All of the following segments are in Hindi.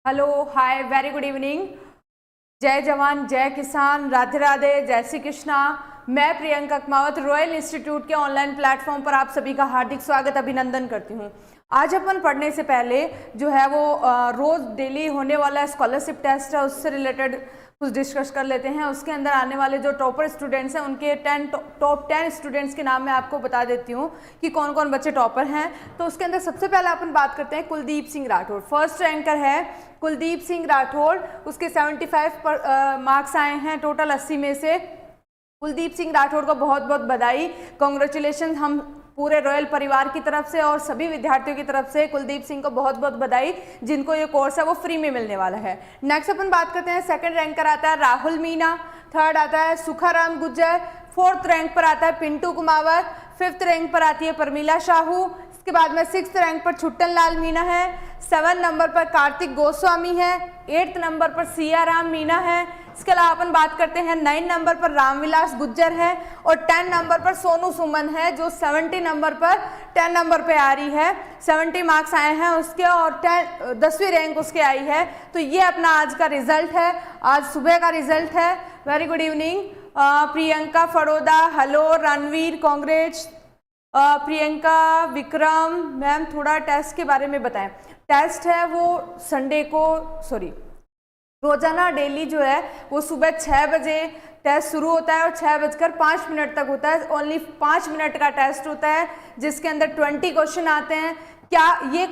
हेलो, हाय, वेरी गुड इवनिंग। जय जवान, जय किसान, राधे राधे, जय श्री कृष्णा। मैं प्रियंका कमावत रॉयल इंस्टीट्यूट के ऑनलाइन प्लेटफॉर्म पर आप सभी का हार्दिक स्वागत अभिनंदन करती हूँ। आज अपन पढ़ने से पहले जो है वो रोज डेली होने वाला स्कॉलरशिप टेस्ट है, उससे रिलेटेड कुछ डिस्कस कर लेते हैं। उसके अंदर आने वाले जो टॉपर स्टूडेंट्स हैं उनके टॉप 10 स्टूडेंट्स के नाम मैं आपको बता देती हूँ कि कौन कौन बच्चे टॉपर हैं। तो उसके अंदर सबसे पहले अपन बात करते हैं कुलदीप सिंह राठौड़। फर्स्ट रैंकर है कुलदीप सिंह राठौड़, उसके 75 मार्क्स आए हैं टोटल 80 में से। कुलदीप सिंह राठौड़ को बहुत बहुत बधाई, कॉन्ग्रेचुलेशन हम पूरे रॉयल परिवार की तरफ से और सभी विद्यार्थियों की तरफ से कुलदीप सिंह को बहुत बहुत बधाई, जिनको ये कोर्स है वो फ्री में मिलने वाला है। नेक्स्ट अपन बात करते हैं, सेकंड रैंक पर आता है राहुल मीना, थर्ड आता है सुखाराम गुज्जर, फोर्थ रैंक पर आता है पिंटू कुमावत, फिफ्थ रैंक पर आती है परमिला साहू, इसके बाद में सिक्स्थ रैंक पर छुट्टन लाल मीना है, 7 नंबर पर कार्तिक गोस्वामी है, 8th नंबर पर सियाराम मीना है। इसके अलावा अपन बात करते हैं 9 नंबर पर रामविलास गुज्जर है और 10 नंबर पर सोनू सुमन है, जो 70 नंबर पर 10 नंबर पे आ रही है। 70 मार्क्स आए हैं उसके और 10वीं रैंक उसके आई है। तो ये अपना आज का रिजल्ट है, आज सुबह का रिजल्ट है। Very good evening Priyanka Phadoda, hello Ranveer, Congress. Priyanka Vikram ma'am, थोड़ा टेस्ट के बारे में बताएं। टेस्ट है वो संडे को, सॉरी रोजाना डेली जो है वो सुबह 6 बजे टेस्ट शुरू होता है और 6:05 तक होता है। ओनली 5 मिनट का टेस्ट होता है जिसके अंदर 20 क्वेश्चन आते हैं। क्या ये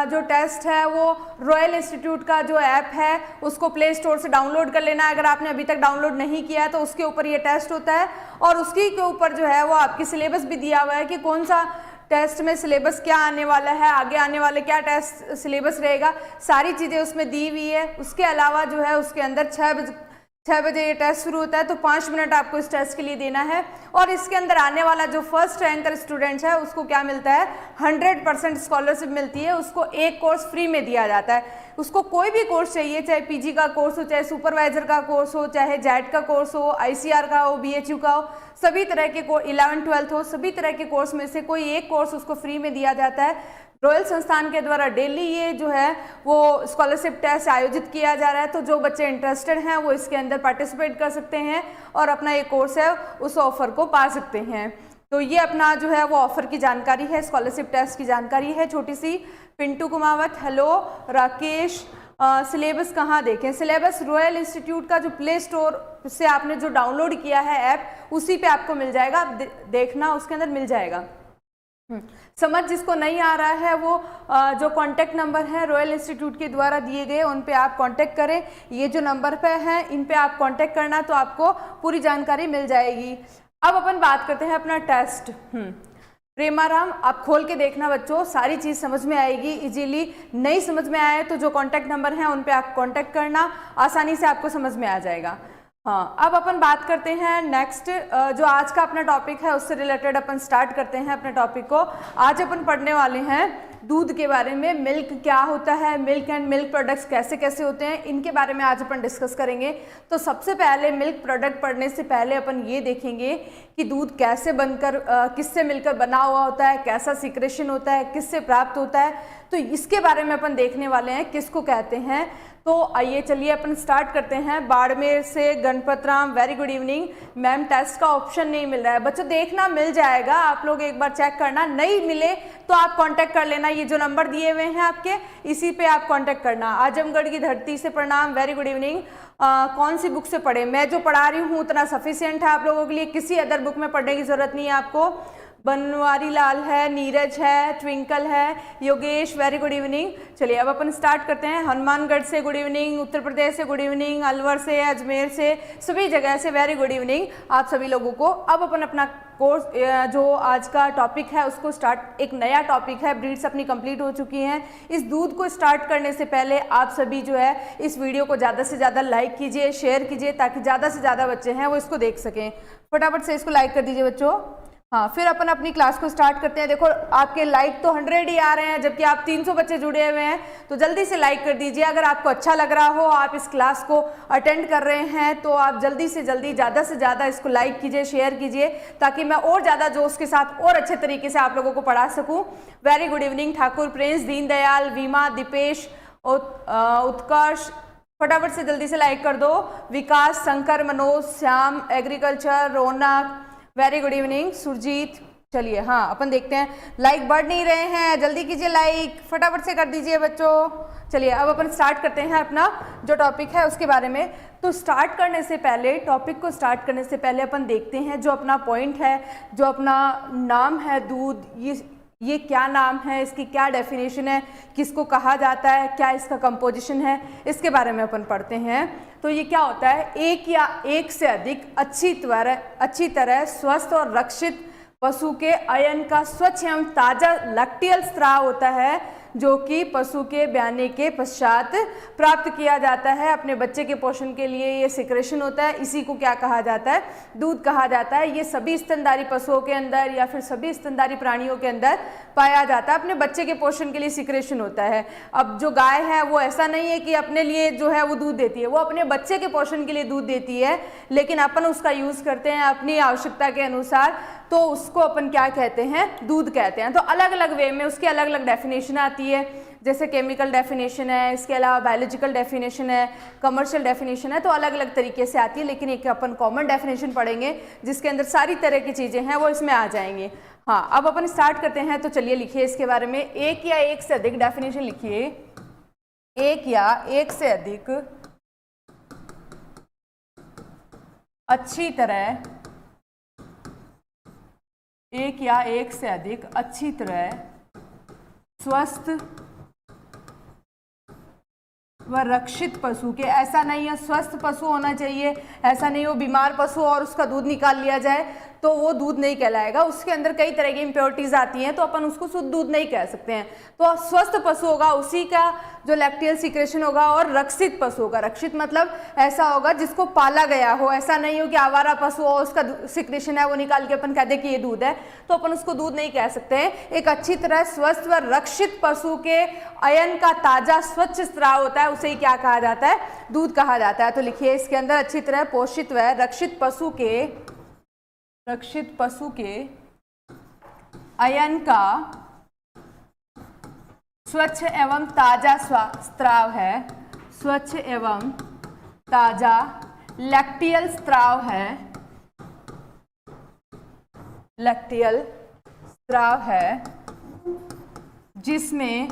जो टेस्ट है वो रॉयल इंस्टीट्यूट का जो ऐप है उसको प्ले स्टोर से डाउनलोड कर लेना है। अगर आपने अभी तक डाउनलोड नहीं किया है तो उसके ऊपर ये टेस्ट होता है और उसके ऊपर जो है वो आपकी सिलेबस भी दिया हुआ है कि कौन सा टेस्ट में सिलेबस क्या आने वाला है, आगे आने वाले क्या टेस्ट सिलेबस रहेगा, सारी चीज़ें उसमें दी हुई है। उसके अलावा जो है उसके अंदर 6 बजे ये टेस्ट शुरू होता है तो 5 मिनट आपको इस टेस्ट के लिए देना है। और इसके अंदर आने वाला जो फर्स्ट रैंकर स्टूडेंट है उसको क्या मिलता है, 100% स्कॉलरशिप मिलती है। उसको एक कोर्स फ्री में दिया जाता है। उसको कोई भी कोर्स चाहिए, चाहे पीजी का कोर्स हो, चाहे सुपरवाइजर का कोर्स हो, चाहे जेट का कोर्स हो, आईसीआर का हो, बीएचयू का हो, सभी तरह के 11th 12th हो, सभी तरह के कोर्स में से कोई एक कोर्स उसको फ्री में दिया जाता है। रॉयल संस्थान के द्वारा डेली ये जो है वो स्कॉलरशिप टेस्ट आयोजित किया जा रहा है। तो जो बच्चे इंटरेस्टेड हैं वो इसके अंदर पार्टिसिपेट कर सकते हैं और अपना ये कोर्स है उस ऑफर को पा सकते हैं। तो ये अपना जो है वो ऑफर की जानकारी है, स्कॉलरशिप टेस्ट की जानकारी है छोटी सी। पिंटू कुमावत, हेलो राकेश। सिलेबस कहाँ देखें? सिलेबस रॉयल इंस्टीट्यूट का जो प्ले स्टोर से आपने जो डाउनलोड किया है ऐप, उसी पे आपको मिल जाएगा। आप देखना, उसके अंदर मिल जाएगा। समझ जिसको नहीं आ रहा है वो जो कांटेक्ट नंबर है रॉयल इंस्टीट्यूट के द्वारा दिए गए उन पे आप कांटेक्ट करें। ये जो नंबर पे है इन पे आप कांटेक्ट करना तो आपको पूरी जानकारी मिल जाएगी। अब अपन बात करते हैं अपना टेस्ट। प्रेमाराम, आप खोल के देखना बच्चों, सारी चीज़ समझ में आएगी इजीली। नहीं समझ में आए तो जो कांटेक्ट नंबर हैं उन पे आप कांटेक्ट करना, आसानी से आपको समझ में आ जाएगा। हाँ, अब अपन बात करते हैं नेक्स्ट जो आज का अपना टॉपिक है उससे रिलेटेड अपन स्टार्ट करते हैं अपने टॉपिक को। आज अपन पढ़ने वाले हैं दूध के बारे में। मिल्क क्या होता है, मिल्क एंड मिल्क प्रोडक्ट्स कैसे कैसे होते हैं, इनके बारे में आज अपन डिस्कस करेंगे। तो सबसे पहले मिल्क प्रोडक्ट पढ़ने से पहले अपन ये देखेंगे कि दूध कैसे बनकर किससे मिलकर बना हुआ होता है, कैसा सीक्रेशन होता है, किससे प्राप्त होता है। तो इसके बारे में अपन देखने वाले हैं, किसको कहते हैं। तो आइए चलिए अपन स्टार्ट करते हैं। बाड़मेर से Ganpat Ram, very good evening. Ma'am test का ऑप्शन नहीं मिल रहा है। बच्चों देखना, मिल जाएगा, आप लोग एक बार चेक करना। नहीं मिले तो आप कांटेक्ट कर लेना, ये जो नंबर दिए हुए हैं आपके इसी पे आप कांटेक्ट करना। आजमगढ़ की धरती से प्रणाम, वेरी गुड इवनिंग। कौन सी बुक से पढ़े? मैं जो पढ़ा रही हूँ उतना सफिशियंट है आप लोगों के लिए, किसी अदर बुक में पढ़ने की जरूरत नहीं है आपको। बनवारी लाल है, नीरज है, ट्विंकल है, योगेश, वेरी गुड इवनिंग। चलिए अब अपन स्टार्ट करते हैं। हनुमानगढ़ से गुड इवनिंग, उत्तर प्रदेश से गुड इवनिंग, अलवर से, अजमेर से, सभी जगह से वेरी गुड इवनिंग आप सभी लोगों को। अब अपन अपना कोर्स जो आज का टॉपिक है उसको स्टार्ट, एक नया टॉपिक है, ब्रीड्स अपनी कंप्लीट हो चुकी हैं। इस दूध को स्टार्ट करने से पहले आप सभी जो है इस वीडियो को ज़्यादा से ज़्यादा लाइक कीजिए, शेयर कीजिए, ताकि ज़्यादा से ज़्यादा बच्चे हैं वो इसको देख सकें। फटाफट से इसको लाइक कर दीजिए बच्चों। हाँ, फिर अपन अपनी क्लास को स्टार्ट करते हैं। देखो आपके लाइक तो 100 ही आ रहे हैं जबकि आप 300 बच्चे जुड़े हुए हैं, तो जल्दी से लाइक कर दीजिए। अगर आपको अच्छा लग रहा हो, आप इस क्लास को अटेंड कर रहे हैं, तो आप जल्दी से जल्दी ज़्यादा से ज़्यादा इसको लाइक कीजिए, शेयर कीजिए, ताकि मैं और ज़्यादा जोश के साथ और अच्छे तरीके से आप लोगों को पढ़ा सकूँ। Very good evening Thakur Prince, Deendayal, वीमा, दीपेश, उत्कर्ष, फटाफट से जल्दी से लाइक कर दो। विकास, शंकर, मनोज, श्याम, एग्रीकल्चर, रौनक, वेरी गुड इवनिंग। सुरजीत, चलिए हाँ अपन देखते हैं, लाइक बढ़ नहीं रहे हैं, जल्दी कीजिए लाइक, फटाफट से कर दीजिए बच्चों। चलिए अब अपन स्टार्ट करते हैं अपना जो टॉपिक है उसके बारे में। तो स्टार्ट करने से पहले, टॉपिक को स्टार्ट करने से पहले अपन देखते हैं जो अपना पॉइंट है, जो अपना नाम है दूध, ये क्या नाम है, इसकी क्या डेफिनेशन है, किसको कहा जाता है, क्या इसका कंपोजिशन है, इसके बारे में अपन पढ़ते हैं। तो ये क्या होता है, एक या एक से अधिक अच्छी तरह स्वस्थ और रक्षित पशु के अयन का स्वच्छ एवं ताजा लैक्टियल स्राव होता है, जो कि पशु के ब्याने के पश्चात प्राप्त किया जाता है। अपने बच्चे के पोषण के लिए ये सिक्रेशन होता है, इसी को क्या कहा जाता है, दूध कहा जाता है। ये सभी स्तनधारी पशुओं के अंदर या फिर सभी स्तनधारी प्राणियों के अंदर पाया जाता है, अपने बच्चे के पोषण के लिए सिक्रेशन होता है। अब जो गाय है वो ऐसा नहीं है कि अपने लिए जो है वो दूध देती है, वो अपने बच्चे के पोषण के लिए दूध देती है, लेकिन अपन उसका यूज़ करते हैं अपनी आवश्यकता के अनुसार, तो उसको अपन क्या कहते हैं, दूध कहते हैं। तो अलग अलग वे में उसकी अलग अलग डेफिनेशन आती है, जैसे केमिकल डेफिनेशन है, इसके अलावा बायोलॉजिकल डेफिनेशन है, कमर्शियल डेफिनेशन है, तो अलग अलग तरीके से आती है। लेकिन एक अपन कॉमन डेफिनेशन पढ़ेंगे जिसके अंदर सारी तरह की चीज़ें हैं वो इसमें आ जाएंगी। हाँ, अब अपन स्टार्ट करते हैं। तो चलिए लिखिए इसके बारे में, एक या एक से अधिक डेफिनेशन लिखिए। एक या एक से अधिक अच्छी तरह, एक या एक से अधिक अच्छी तरह स्वस्थ व रक्षित पशु के, ऐसा नहीं है स्वस्थ पशु होना चाहिए, ऐसा नहीं हो बीमार पशु और उसका दूध निकाल लिया जाए तो वो दूध नहीं कहलाएगा, उसके अंदर कई तरह की इम्प्योरिटीज आती हैं, तो अपन उसको शुद्ध दूध नहीं कह सकते हैं। तो स्वस्थ पशु होगा उसी का जो लैक्टियल सीक्रेशन होगा, और रक्षित पशु होगा, रक्षित मतलब ऐसा होगा जिसको पाला गया हो, ऐसा नहीं हो कि आवारा पशु हो उसका सीक्रेशन है वो निकाल के अपन कह दे कि ये दूध है, तो अपन उसको दूध नहीं कह सकते हैं। एक अच्छी तरह स्वस्थ व रक्षित पशु के अयन का ताजा स्वच्छ स्राव होता है, उसे ही क्या कहा जाता है, दूध कहा जाता है। तो लिखिए इसके अंदर, अच्छी तरह पोषित व रक्षित पशु के अयन का स्वच्छ एवं ताजा स्राव है, स्वच्छ एवं ताजा लैक्टियल स्राव है, लैक्टियल स्राव है, जिसमें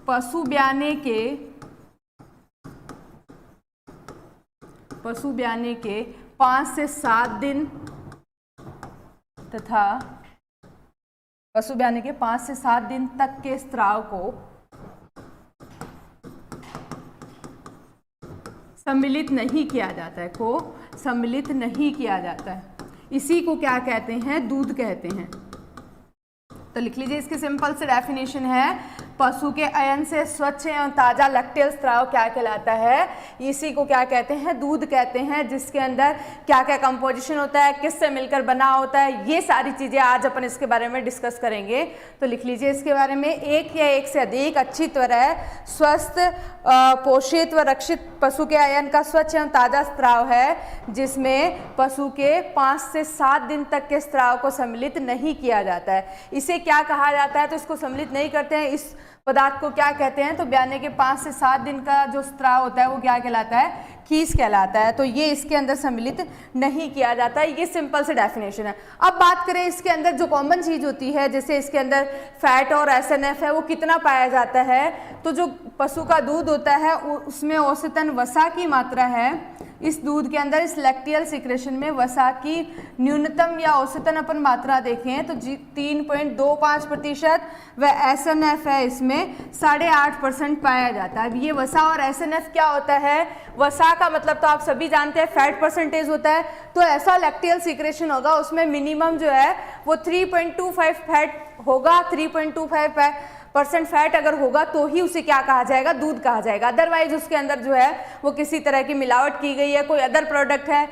पशु ब्याने के 5 से 7 दिन तथा पशु ब्याने के 5 से 7 दिन तक के स्राव को सम्मिलित नहीं किया जाता है, सम्मिलित नहीं किया जाता है, इसी को क्या कहते हैं, दूध कहते हैं। तो लिख लीजिए इसकी सिंपल से डेफिनेशन है, पशु के अयन से स्वच्छ एवं ताजा लैक्टियल स्राव क्या कहलाता है, इसी को क्या कहते हैं, दूध कहते हैं, जिसके अंदर क्या क्या कंपोजिशन होता है, किससे मिलकर बना होता है, ये सारी चीजें आज अपन इसके बारे में डिस्कस करेंगे। तो लिख लीजिए इसके बारे में, एक या एक से अधिक अच्छी तरह स्वस्थ पोषित व रक्षित पशु के अयन का स्वच्छ एवं ताजा स्राव है, जिसमें पशु के 5 से 7 दिन तक के स्राव को सम्मिलित नहीं किया जाता है। इसे क्या कहा जाता है, तो इसको सम्मिलित नहीं करते हैं, इस पदार्थ को क्या कहते हैं, तो ब्याने के 5 से 7 दिन का जो स्राव होता है वो क्या कहलाता है, खीस कहलाता है। तो ये इसके अंदर सम्मिलित नहीं किया जाता है, ये सिंपल से डेफिनेशन है। अब बात करें इसके अंदर जो कॉमन चीज होती है, जैसे इसके अंदर फैट और एसएनएफ है, वो कितना पाया जाता है, तो जो पशु का दूध होता है उसमें औसतन वसा की मात्रा है, इस दूध के अंदर इस लैक्टियल सिक्रेशन में वसा की न्यूनतम या औसतन अपन मात्रा देखें तो 3.25% व एसएनएफ है इसमें 8.5% पाया जाता है। अब ये वसा और एसएनएफ क्या होता है, वसा का मतलब तो आप सभी जानते हैं फैट परसेंटेज होता है, तो ऐसा लैक्टियल सिक्रेशन होगा उसमें मिनिमम जो है वो 3.25 फैट होगा, 3.25% फैट अगर होगा तो ही उसे क्या कहा जाएगा, दूध कहा जाएगा। अदरवाइज उसके अंदर जो है वो किसी तरह की मिलावट की गई है, कोई अदर प्रोडक्ट है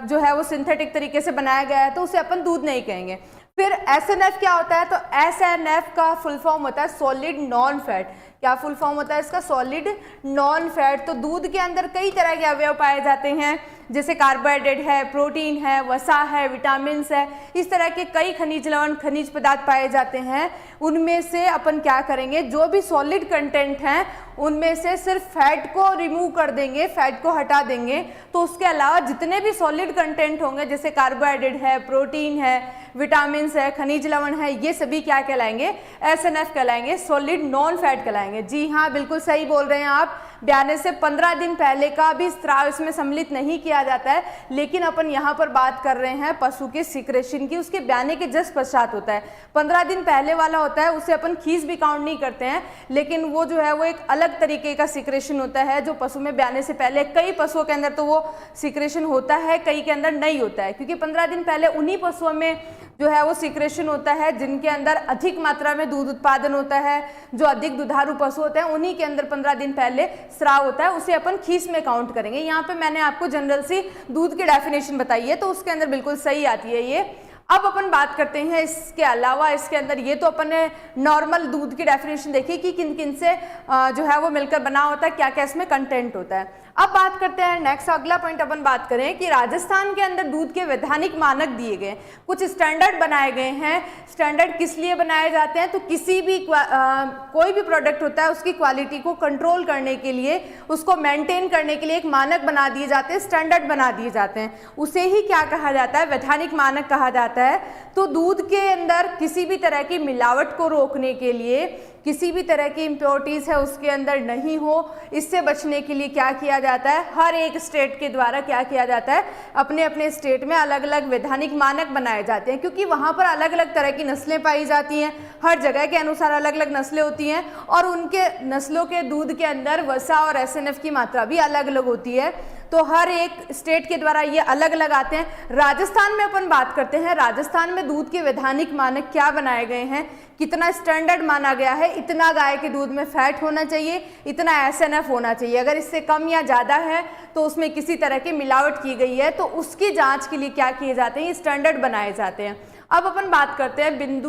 जो है वो सिंथेटिक तरीके से बनाया गया है, तो उसे अपन दूध नहीं कहेंगे। फिर SNF क्या होता है, तो SNF का फुल फॉर्म होता है सॉलिड नॉन फैट। क्या फुल फॉर्म होता है इसका, सॉलिड नॉन फैट। तो दूध के अंदर कई तरह के अवयव पाए जाते हैं, जैसे कार्बोहाइड्रेट है, प्रोटीन है, वसा है, विटामिन है, इस तरह के कई खनिज लवण खनिज पदार्थ पाए जाते हैं। उनमें से अपन क्या करेंगे, जो भी सॉलिड कंटेंट हैं उनमें से सिर्फ फैट को रिमूव कर देंगे, फैट को हटा देंगे। तो उसके अलावा जितने भी सॉलिड कंटेंट होंगे, जैसे कार्बोहाइड्रेट है, प्रोटीन है, विटामिन है, खनिज लवण है, ये सभी क्या कहलाएंगे, SNF कहलाएंगे, सॉलिड नॉन फैट कहलाएंगे। जी हाँ, बिल्कुल सही बोल रहे हैं आप। ब्याने से 15 दिन पहले का भी स्राव इसमें सम्मिलित नहीं किया जाता है, लेकिन अपन यहाँ पर बात कर रहे हैं पशु के सिक्रेशन की, उसके ब्याने के जस्ट पश्चात होता है। 15 दिन पहले वाला होता है उसे अपन खीस भी काउंट नहीं करते हैं, लेकिन वो जो है वो एक अलग तरीके का सिक्रेशन होता है जो पशु में ब्याने से पहले, कई पशुओं के अंदर तो वो सिक्रेशन होता है, कई के अंदर नहीं होता है, क्योंकि 15 दिन पहले उन्हीं पशुओं में जो है वो सिक्रेशन होता है जिनके अंदर अधिक मात्रा में दूध उत्पादन होता है, जो अधिक दुधारू पशु होते हैं उन्हीं के अंदर 15 दिन पहले स्राव होता है, उसे अपन खीस में काउंट करेंगे। यहाँ पे मैंने आपको जनरल सी दूध की डेफिनेशन बताई है, तो उसके अंदर बिल्कुल सही आती है ये। अब अपन बात करते हैं इसके अलावा, इसके अंदर ये तो अपन ने नॉर्मल दूध की डेफिनेशन देखी कि किन किन से जो है वो मिलकर बना होता है, क्या क्या इसमें कंटेंट होता है। अब बात करते हैं नेक्स्ट, अगला पॉइंट अपन बात करें कि राजस्थान के अंदर दूध के वैधानिक मानक दिए गए, कुछ स्टैंडर्ड बनाए गए हैं। स्टैंडर्ड किस लिए बनाए जाते हैं, तो किसी भी कोई भी प्रोडक्ट होता है उसकी क्वालिटी को कंट्रोल करने के लिए, उसको मेंटेन करने के लिए एक मानक बना दिए जाते हैं, स्टैंडर्ड बना दिए जाते हैं, उसे ही क्या कहा जाता है, वैधानिक मानक कहा जाता है। तो दूध के अंदर किसी भी तरह की मिलावट को रोकने के लिए, किसी भी तरह की इम्प्योरिटीज है उसके अंदर नहीं हो, इससे बचने के लिए क्या किया जाता है, हर एक स्टेट के द्वारा क्या किया जाता है, अपने अपने स्टेट में अलग अलग वैधानिक मानक बनाए जाते हैं, क्योंकि वहाँ पर अलग अलग तरह की नस्लें पाई जाती हैं, हर जगह के अनुसार अलग अलग नस्लें होती हैं, और उनके नस्लों के दूध के अंदर वसा और SNF की मात्रा भी अलग अलग होती है। तो हर एक स्टेट के द्वारा ये अलग अलग आते हैं। राजस्थान में अपन बात करते हैं, राजस्थान में दूध के वैधानिक मानक क्या बनाए गए हैं, कितना स्टैंडर्ड माना गया है, इतना गाय के दूध में फैट होना चाहिए, इतना SNF होना चाहिए, अगर इससे कम या ज़्यादा है तो उसमें किसी तरह की मिलावट की गई है, तो उसकी जांच के लिए क्या किए जाते हैं, स्टैंडर्ड बनाए जाते हैं। अब अपन बात करते हैं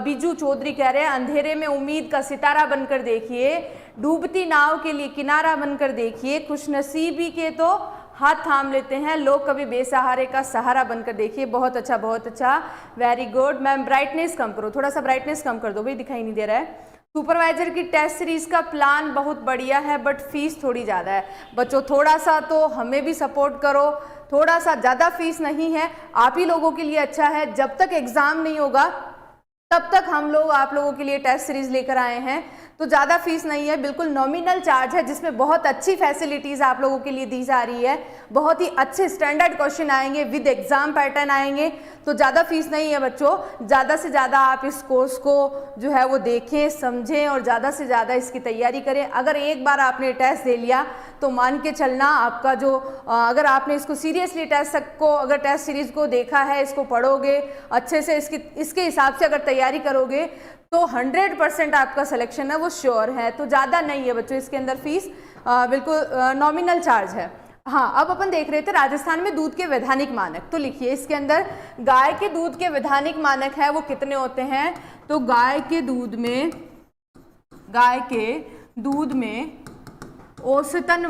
बीजू चौधरी कह रहे हैं, अंधेरे में उम्मीद का सितारा बनकर देखिए, डूबती नाव के लिए किनारा बनकर देखिए, खुशनसीबी के तो हाथ थाम लेते हैं, लोग कभी बेसहारे का सहारा बनकर देखिए। बहुत अच्छा, बहुत अच्छा, वेरी गुड। मैम ब्राइटनेस कम करो, थोड़ा सा ब्राइटनेस कम कर दो भाई, दिखाई नहीं दे रहा है। सुपरवाइजर की टेस्ट सीरीज का प्लान बहुत बढ़िया है, बट फीस थोड़ी ज़्यादा है। बच्चों थोड़ा सा तो हमें भी सपोर्ट करो, थोड़ा सा, ज़्यादा फीस नहीं है, आप ही लोगों के लिए अच्छा है। जब तक एग्ज़ाम नहीं होगा तब तक हम लोग आप लोगों के लिए टेस्ट सीरीज लेकर आए हैं, तो ज़्यादा फीस नहीं है, बिल्कुल नॉमिनल चार्ज है, जिसमें बहुत अच्छी फैसिलिटीज़ आप लोगों के लिए दी जा रही है, बहुत ही अच्छे स्टैंडर्ड क्वेश्चन आएंगे, विद एग्जाम पैटर्न आएंगे, तो ज़्यादा फीस नहीं है बच्चों। ज़्यादा से ज़्यादा आप इस कोर्स को जो है वो देखें, समझें और ज़्यादा से ज़्यादा इसकी तैयारी करें। अगर एक बार आपने टेस्ट दे लिया तो मान के चलना आपका जो, अगर आपने इसको सीरियसली अगर टेस्ट सीरीज़ को देखा है, इसको पढ़ोगे अच्छे से, इसके हिसाब से अगर तैयारी करोगे तो 100% आपका सिलेक्शन है वो श्योर है। तो ज़्यादा नहीं है बच्चों इसके अंदर फीस, बिल्कुल नॉमिनल चार्ज है। हाँ, अब अपन देख रहे थे राजस्थान में दूध के वैधानिक मानक, तो लिखिए इसके अंदर गाय के दूध के वैधानिक मानक है वो कितने होते हैं, तो गाय के दूध में औसतन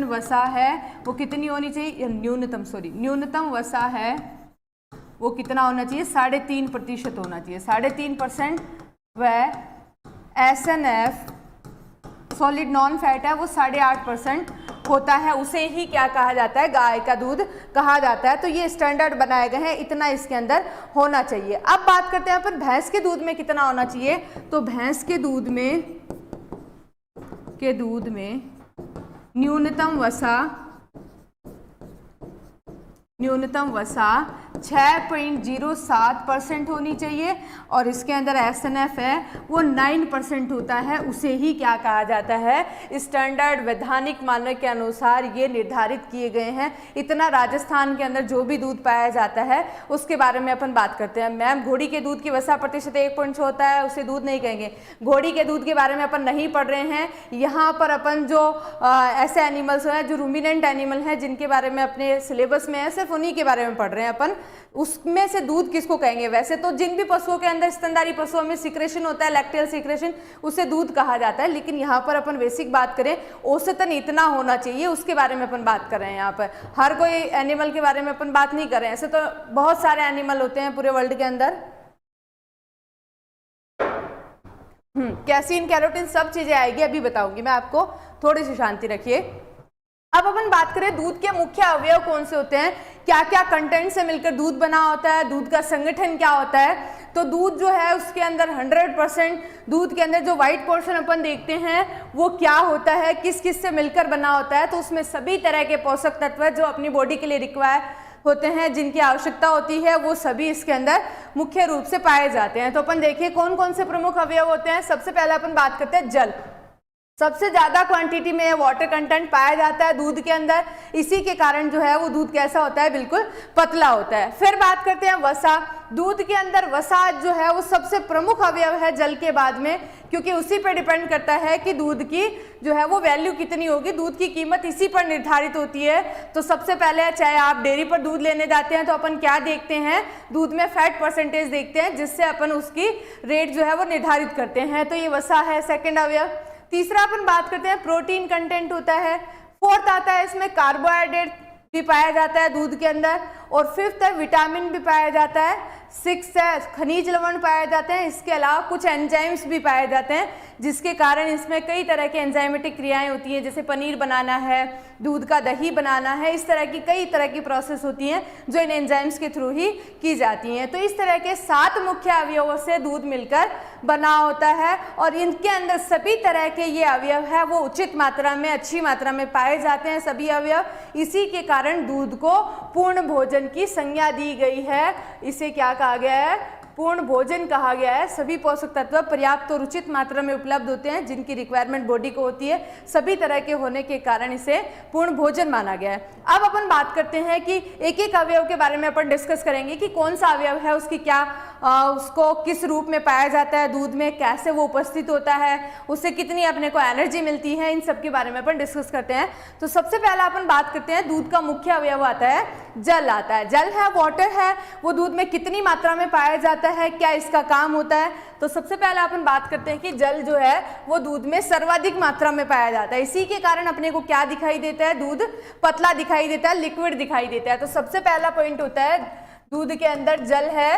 वसा है वो कितनी होनी चाहिए, न्यूनतम वसा है वो कितना होना चाहिए, 3.5% होना चाहिए, 3.5%। वह SNF सॉलिड नॉन फैट है वो 8.5% होता है, उसे ही क्या कहा जाता है, गाय का दूध कहा जाता है। तो ये स्टैंडर्ड बनाए गए हैं, इतना इसके अंदर होना चाहिए। अब बात करते हैं अपन भैंस के दूध में कितना होना चाहिए, तो भैंस के दूध में न्यूनतम वसा 6.07% होनी चाहिए, और इसके अंदर SNF है वो 9% होता है, उसे ही क्या कहा जाता है, स्टैंडर्ड वैधानिक मानक के अनुसार ये निर्धारित किए गए हैं। इतना राजस्थान के अंदर जो भी दूध पाया जाता है उसके बारे में अपन बात करते हैं। मैम घोड़ी के दूध की वसा प्रतिशत 1 होता है, उसे दूध नहीं कहेंगे, घोड़ी के दूध के बारे में अपन नहीं पढ़ रहे हैं। यहाँ पर अपन जो ऐसे एनिमल्स हैं जो रूमिनेंट एनिमल हैं जिनके बारे में अपने सिलेबस में है, सिर्फ उन्हीं के बारे में पढ़ रहे हैं अपन। उसमें से दूध किसको कहेंगे। वैसे तो जिन भी पशुओं के अंदर, स्तनधारी पशुओं में सिक्रेशन होता है, लैक्टियल सिक्रेशन, उसे दूध कहा जाता है। लेकिन यहाँ पर अपन बेसिक बात करें, औसतन इतना होना चाहिए, उसके बारे में अपन बात कर रहे हैं। यहाँ पर हर कोई एनिमल के बारे में अपन बात नहीं कर रहे हैं, ऐसे तो बहुत सारे एनिमल होते हैं पूरे वर्ल्ड के अंदर। कैसीन, कैरोटीन सब चीजें आएगी, अभी बताऊंगी मैं आपको, थोड़ी सी शांति रखिए। अब अपन बात करें दूध के मुख्य अवयव कौन से होते हैं, क्या क्या कंटेंट से मिलकर दूध बना होता है, दूध का संगठन क्या होता है। तो दूध जो है उसके अंदर 100% दूध के अंदर जो व्हाइट पोर्शन अपन देखते हैं वो क्या होता है, किस किस से मिलकर बना होता है। तो उसमें सभी तरह के पोषक तत्व जो अपनी बॉडी के लिए रिक्वायर होते हैं, जिनकी आवश्यकता होती है, वो सभी इसके अंदर मुख्य रूप से पाए जाते हैं। तो अपन देखिए कौन कौन से प्रमुख अवयव होते हैं। सबसे पहले अपन बात करते हैं जल। सबसे ज्यादा क्वांटिटी में वाटर कंटेंट पाया जाता है दूध के अंदर, इसी के कारण जो है वो दूध कैसा होता है, बिल्कुल पतला होता है। फिर बात करते हैं वसा। दूध के अंदर वसा जो है वो सबसे प्रमुख अवयव है जल के बाद में, क्योंकि उसी पर डिपेंड करता है कि दूध की जो है वो वैल्यू कितनी होगी, दूध की कीमत इसी पर निर्धारित होती है। तो सबसे पहले चाहे आप डेयरी पर दूध लेने जाते हैं तो अपन क्या देखते हैं, दूध में फैट परसेंटेज देखते हैं, जिससे अपन उसकी रेट जो है वो निर्धारित करते हैं। तो ये वसा है सेकेंड अवयव। तीसरा अपन बात करते हैं प्रोटीन कंटेंट होता है। फोर्थ आता है इसमें कार्बोहाइड्रेट भी पाया जाता है दूध के अंदर, और फिफ्थ है विटामिन भी पाया जाता है। सिक्स है खनिज लवण पाए जाते हैं। इसके अलावा कुछ एंजाइम्स भी पाए जाते हैं, जिसके कारण इसमें कई तरह के एंजाइमेटिक क्रियाएं होती हैं, जैसे पनीर बनाना है, दूध का दही बनाना है, इस तरह की कई तरह की प्रोसेस होती हैं जो इन एंजाइम्स के थ्रू ही की जाती हैं। तो इस तरह के 7 मुख्य अवयवों से दूध मिलकर बना होता है, और इनके अंदर सभी तरह के ये अवयव है वो उचित मात्रा में, अच्छी मात्रा में पाए जाते हैं सभी अवयव। इसी के कारण दूध को पूर्ण भोजन की संज्ञा दी गई है। इसे क्या कहा गया है, पूर्ण भोजन कहा गया है। सभी पोषक तत्व पर्याप्त और उचित मात्रा में उपलब्ध होते हैं, जिनकी रिक्वायरमेंट बॉडी को होती है, सभी तरह के होने के कारण इसे पूर्ण भोजन माना गया है। अब अपन बात करते हैं कि एक एक अवयव के बारे में अपन डिस्कस करेंगे कि कौन सा अवयव है, उसकी क्या उसको किस रूप में पाया जाता है दूध में, कैसे वो उपस्थित होता है, उससे कितनी अपने को एनर्जी मिलती है, इन सब के बारे में अपन डिस्कस करते हैं। तो सबसे पहले अपन बात करते हैं दूध का मुख्य अवयव आता है जल आता है। जल है, वाटर है, वो दूध में कितनी मात्रा में पाया जाता है, क्या इसका काम होता है। तो सबसे पहले अपन बात करते हैं कि जल जो है वो दूध में सर्वाधिक मात्रा में पाया जाता है। इसी के कारण अपने को क्या दिखाई देता है, दूध पतला दिखाई देता है, लिक्विड दिखाई देता है। तो सबसे पहला पॉइंट होता है दूध के अंदर जल है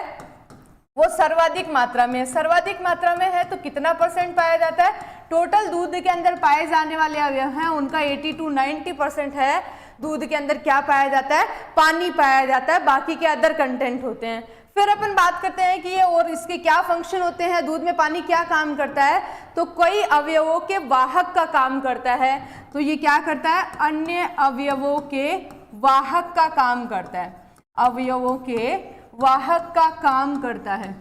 वो सर्वाधिक मात्रा में है। सर्वाधिक मात्रा में है तो कितना परसेंट पाया जाता है, टोटल दूध के अंदर पाए जाने वाले अवयव हैं उनका 80 to 90% है दूध के अंदर क्या पाया जाता है, पानी पाया जाता है, बाकी के अदर कंटेंट होते हैं। फिर अपन बात करते हैं कि ये और इसके क्या फंक्शन होते हैं, दूध में पानी क्या काम करता है। तो कई अवयवों के वाहक का काम करता है। तो ये क्या करता है, अन्य अवयवों के वाहक का काम करता है, अवयवों के वाहक का काम करता है।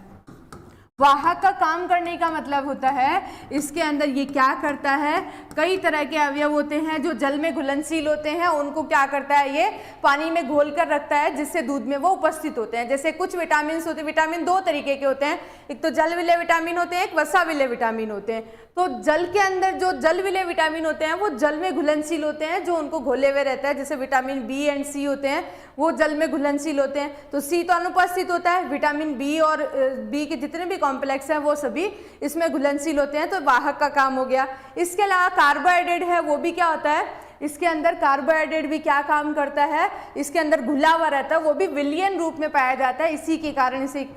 वाहक का काम करने का मतलब होता है इसके अंदर ये क्या करता है, कई तरह के अवयव होते हैं जो जल में घुलनशील होते हैं, उनको क्या करता है ये पानी में घोल कर रखता है, जिससे दूध में वो उपस्थित होते हैं। जैसे कुछ विटामिन होते हैं, विटामिन 2 तरीके के होते हैं, एक तो जल विलेय विटामिन होते हैं, एक वसा विलेय विटामिन होते हैं। तो जल के अंदर जो जल विलेय विटामिन होते हैं वो जल में घुलनशील होते हैं, जो उनको घोले हुए रहता है। जैसे विटामिन बी एंड सी होते हैं वो जल में घुलनशील होते हैं। तो सी तो अनुपस्थित होता है, विटामिन बी और बी के जितने भी कॉम्प्लेक्स हैं वो सभी इसमें घुलनशील होते हैं, तो वाहक का काम हो गया। इसके अलावा कार्बोहाइड्रेट है, वो भी क्या होता है, इसके अंदर कार्बोहाइड्रेट भी क्या काम करता है, इसके अंदर घुला हुआ रहता है, वो भी विलयन रूप में पाया जाता है। इसी के कारण इसे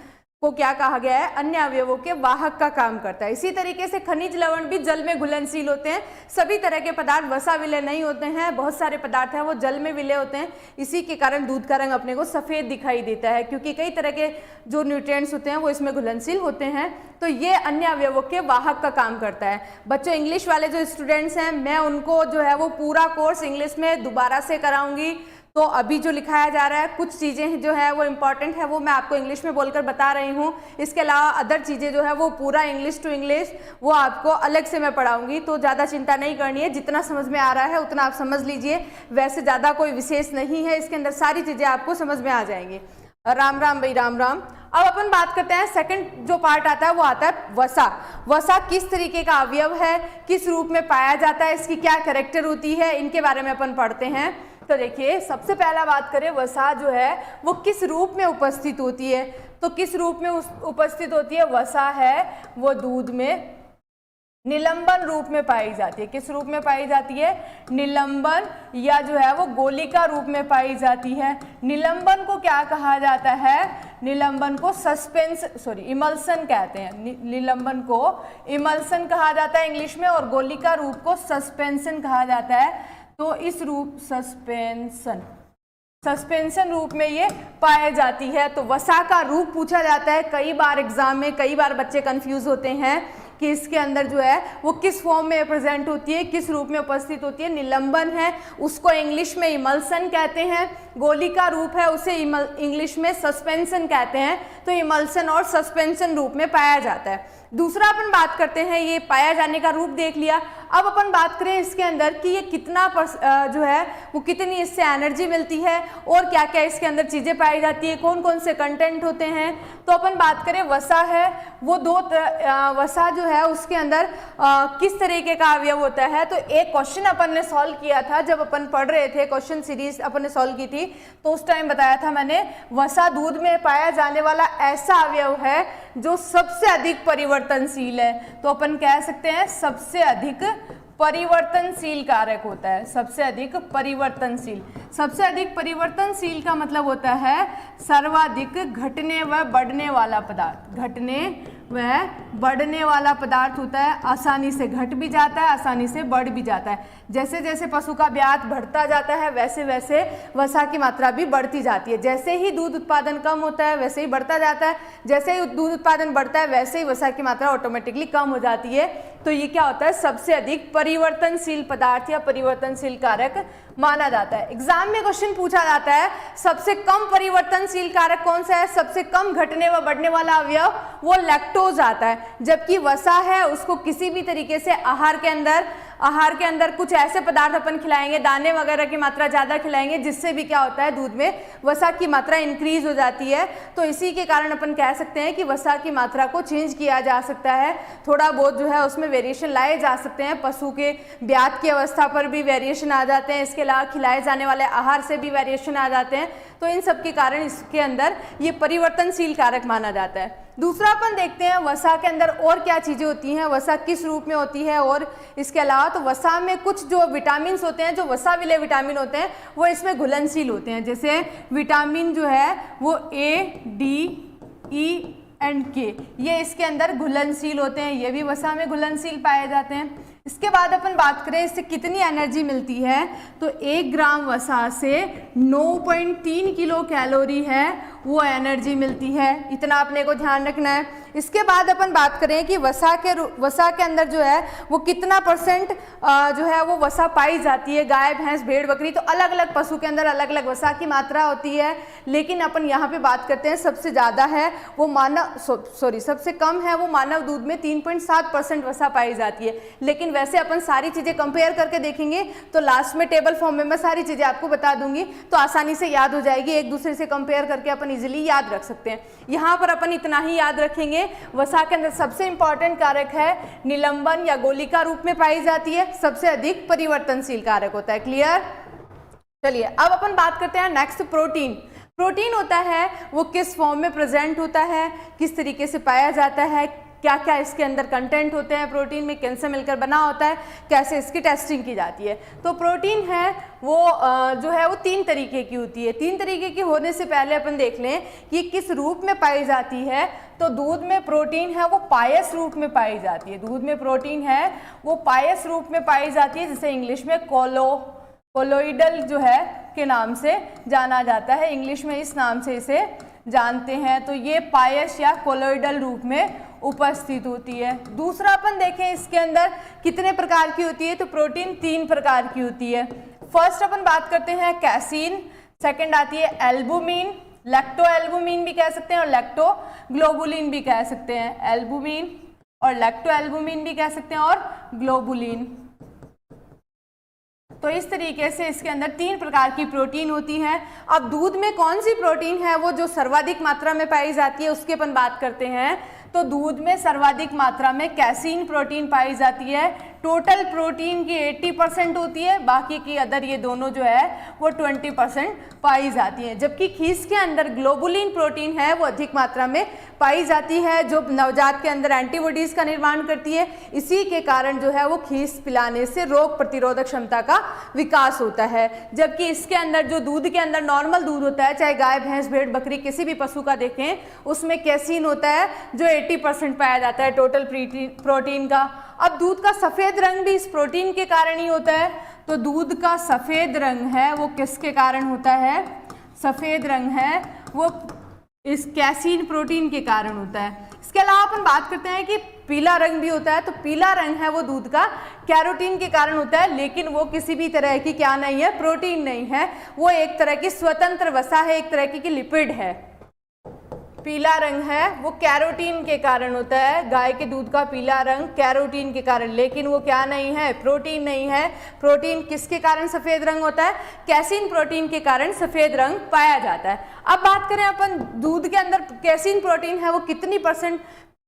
को क्या कहा गया है, अन्य अवयवों के वाहक का काम करता है। इसी तरीके से खनिज लवण भी जल में घुलनशील होते हैं। सभी तरह के पदार्थ वसा विलेय नहीं होते हैं, बहुत सारे पदार्थ हैं वो जल में विलेय होते हैं। इसी के कारण दूध का रंग अपने को सफेद दिखाई देता है, क्योंकि कई तरह के जो न्यूट्रिएंट्स होते हैं वो इसमें घुलनशील होते हैं। तो ये अन्य अवयवों के वाहक का काम करता है। बच्चों इंग्लिश वाले जो स्टूडेंट्स हैं, मैं उनको जो है वो पूरा कोर्स इंग्लिश में दोबारा से कराऊंगी। तो अभी जो लिखाया जा रहा है, कुछ चीज़ें जो है वो इम्पॉर्टेंट है वो मैं आपको इंग्लिश में बोलकर बता रही हूँ। इसके अलावा अदर चीज़ें जो है वो पूरा इंग्लिश टू इंग्लिश वो आपको अलग से मैं पढ़ाऊंगी। तो ज़्यादा चिंता नहीं करनी है, जितना समझ में आ रहा है उतना आप समझ लीजिए। वैसे ज़्यादा कोई विशेष नहीं है, इसके अंदर सारी चीज़ें आपको समझ में आ जाएंगी। राम राम भाई, राम राम। अब अपन बात करते हैं सेकंड जो पार्ट आता है वो आता है वसा। वसा किस तरीके का अवयव है, किस रूप में पाया जाता है, इसकी क्या कैरेक्टर होती है, इनके बारे में अपन पढ़ते हैं। तो देखिए सबसे पहला बात करें वसा जो है वो किस रूप में उपस्थित होती है, तो किस रूप में उपस्थित होती है? वसा है वो दूध में निलंबन रूप में पाई जाती है। किस रूप में पाई जाती है? निलंबन, या जो है वो गोलिका रूप में पाई जाती है। निलंबन को क्या कहा जाता है? निलंबन को इमल्सन कहते हैं। निलंबन को इमल्सन कहा जाता है इंग्लिश में, और गोलिका रूप को सस्पेंशन कहा जाता है। तो इस रूप सस्पेंशन रूप में ये पाई जाती है। तो वसा का रूप पूछा जाता है कई बार एग्जाम में, कई बार बच्चे कंफ्यूज होते हैं कि इसके अंदर जो है वो किस फॉर्म में प्रेजेंट होती है, किस रूप में उपस्थित होती है। निलंबन है उसको इंग्लिश में इमल्सन कहते हैं, गोलिका रूप है उसे इंग्लिश में सस्पेंशन कहते हैं। तो इमल्सन और सस्पेंशन रूप में पाया जाता है। दूसरा अपन बात करते हैं, ये पाया जाने का रूप देख लिया। अब अपन बात करें इसके अंदर कि ये कितना जो है वो कितनी इससे एनर्जी मिलती है और क्या क्या इसके अंदर चीज़ें पाई जाती है, कौन कौन से कंटेंट होते हैं। तो अपन बात करें वसा है वो वसा जो है उसके अंदर किस तरीके का अवयव होता है। तो एक क्वेश्चन अपन ने सॉल्व किया था जब अपन पढ़ रहे थे, क्वेश्चन सीरीज अपन ने सॉल्व की थी, तो उस टाइम बताया था मैंने वसा दूध में पाया जाने वाला ऐसा अवयव है जो सबसे अधिक परिवर्तनशील है। तो अपन कह सकते हैं सबसे अधिक परिवर्तनशील कारक होता है। सबसे अधिक परिवर्तनशील का मतलब होता है सर्वाधिक घटने व बढ़ने वाला पदार्थ। घटने व बढ़ने वाला पदार्थ होता है, आसानी से घट भी जाता है, आसानी से बढ़ भी जाता है। जैसे जैसे पशु का ब्यात बढ़ता जाता है वैसे वैसे वसा की मात्रा भी बढ़ती जाती है। जैसे ही दूध उत्पादन कम होता है वैसे ही बढ़ता जाता है, जैसे ही दूध उत्पादन बढ़ता है वैसे ही वसा की मात्रा ऑटोमेटिकली कम हो जाती है। तो ये क्या होता है? सबसे अधिक परिवर्तनशील पदार्थ या परिवर्तनशील कारक माना जाता है। एग्जाम में क्वेश्चन पूछा जाता है सबसे कम परिवर्तनशील कारक कौन सा है? सबसे कम घटने व बढ़ने वाला अवयव वो लैक्टोज आता है। जबकि वसा है उसको किसी भी तरीके से आहार के अंदर कुछ ऐसे पदार्थ अपन खिलाएंगे, दाने वगैरह की मात्रा ज़्यादा खिलाएंगे, जिससे भी क्या होता है दूध में वसा की मात्रा इंक्रीज हो जाती है। तो इसी के कारण अपन कह सकते हैं कि वसा की मात्रा को चेंज किया जा सकता है, थोड़ा बहुत जो है उसमें वेरिएशन लाए जा सकते हैं। पशु के ब्यात की अवस्था पर भी वेरिएशन आ जाते हैं, इसके अलावा खिलाए जाने वाले आहार से भी वेरिएशन आ जाते हैं। तो इन सब के कारण इसके अंदर ये परिवर्तनशील कारक माना जाता है। दूसरा अपन देखते हैं वसा के अंदर और क्या चीज़ें होती हैं, वसा किस रूप में होती है। और इसके अलावा तो वसा में कुछ जो विटामिन होते हैं, जो वसा विलेय विटामिन होते हैं, वो इसमें घुलनशील होते हैं। जैसे विटामिन जो है वो ए, डी, ई एंड के, ये इसके अंदर घुलनशील होते हैं, ये भी वसा में घुलनशील पाए जाते हैं। इसके बाद अपन बात करें इससे कितनी एनर्जी मिलती है, तो 1 ग्राम वसा से 9.3 किलो कैलोरी है वो एनर्जी मिलती है। इतना अपने को ध्यान रखना है। इसके बाद अपन बात करें कि वसा के अंदर जो है वो कितना % जो है वो वसा पाई जाती है। गाय, भैंस, भेड़, बकरी, तो अलग अलग पशु के अंदर अलग अलग वसा की मात्रा होती है। लेकिन अपन यहाँ पे बात करते हैं सबसे ज़्यादा है वो सबसे कम है वो मानव दूध में 3.7% वसा पाई जाती है। लेकिन वैसे अपन सारी चीज़ें कंपेयर करके देखेंगे तो लास्ट में टेबल फॉर्म में मैं सारी चीज़ें आपको बता दूंगी, तो आसानी से याद हो जाएगी। एक दूसरे से कंपेयर करके अपन इजीली याद रख सकते हैं। यहाँ पर अपन इतना ही याद रखेंगे, वसा के अंदर सबसे इंपॉर्टेंट कारक है निलंबन या गोलिका रूप में पाई जाती है, सबसे अधिक परिवर्तनशील कारक होता है। क्लियर? चलिए अब अपन बात करते हैं नेक्स्ट प्रोटीन। प्रोटीन होता है वो किस फॉर्म में प्रेजेंट होता है, किस तरीके से पाया जाता है, क्या क्या इसके अंदर कंटेंट होते हैं, प्रोटीन में किनसे मिलकर बना होता है, कैसे इसकी टेस्टिंग की जाती है। तो प्रोटीन है वो जो है वो 3 तरीके की होती है। 3 तरीके की होने से पहले अपन देख लें कि किस रूप में पाई जाती है। तो दूध में प्रोटीन है वो पायस रूप में पाई जाती है। दूध में प्रोटीन है वो पायस रूप में पाई जाती है, जिसे इंग्लिश में कोलोइडल जो है के नाम से जाना जाता है। इंग्लिश में इस नाम से इसे जानते हैं। तो ये पायस या कोलोइडल रूप में उपस्थित होती है। दूसरा अपन देखें इसके अंदर कितने प्रकार की होती है, तो प्रोटीन 3 प्रकार की होती है। फर्स्ट अपन बात करते हैं कैसीन, सेकंड आती है एल्बुमिन, लैक्टो एल्बुमिन भी कह सकते हैं और लैक्टो ग्लोबुलिन भी कह सकते हैं। एल्बुमिन और लैक्टो एल्बुमिन भी कह सकते हैं और ग्लोबुलिन। तो इस तरीके से इसके अंदर 3 प्रकार की प्रोटीन होती है। अब दूध में कौन सी प्रोटीन है वो जो सर्वाधिक मात्रा में पाई जाती है उसकी अपन बात करते हैं। तो दूध में सर्वाधिक मात्रा में कैसीन प्रोटीन पाई जाती है। टोटल प्रोटीन की 80% होती है, बाकी की अदर ये दोनों जो है वो 20% पाई जाती हैं। जबकि खीस के अंदर ग्लोबुलिन प्रोटीन है वो अधिक मात्रा में पाई जाती है, जो नवजात के अंदर एंटीबॉडीज का निर्माण करती है। इसी के कारण जो है वो खीस पिलाने से रोग प्रतिरोधक क्षमता का विकास होता है। जबकि इसके अंदर जो दूध के अंदर नॉर्मल दूध होता है, चाहे गाय, भैंस, भेड़, बकरी, किसी भी पशु का देखें, उसमें कैसीन होता है जो 80% पाया जाता है टोटल प्रोटीन का। अब दूध का सफेद रंग भी इस प्रोटीन के कारण ही होता है। तो दूध का सफेद रंग है वो किसके कारण होता है? सफेद रंग है वो इस कैसीन प्रोटीन के कारण होता है। इसके अलावा अपन बात करते हैं कि पीला रंग भी होता है। तो पीला रंग है वो दूध का कैरोटीन के कारण होता है, लेकिन वो किसी भी तरह की क्या नहीं है? प्रोटीन नहीं है, वो एक तरह की स्वतंत्र वसा है, एक तरह की लिपिड है। पीला रंग है वो कैरोटीन के कारण होता है, गाय के दूध का पीला रंग कैरोटीन के कारण, लेकिन वो क्या नहीं है? प्रोटीन नहीं है। प्रोटीन किसके कारण सफेद रंग होता है? कैसीन प्रोटीन के कारण सफेद रंग पाया जाता है। अब बात करें अपन दूध के अंदर कैसीन प्रोटीन है वो कितनी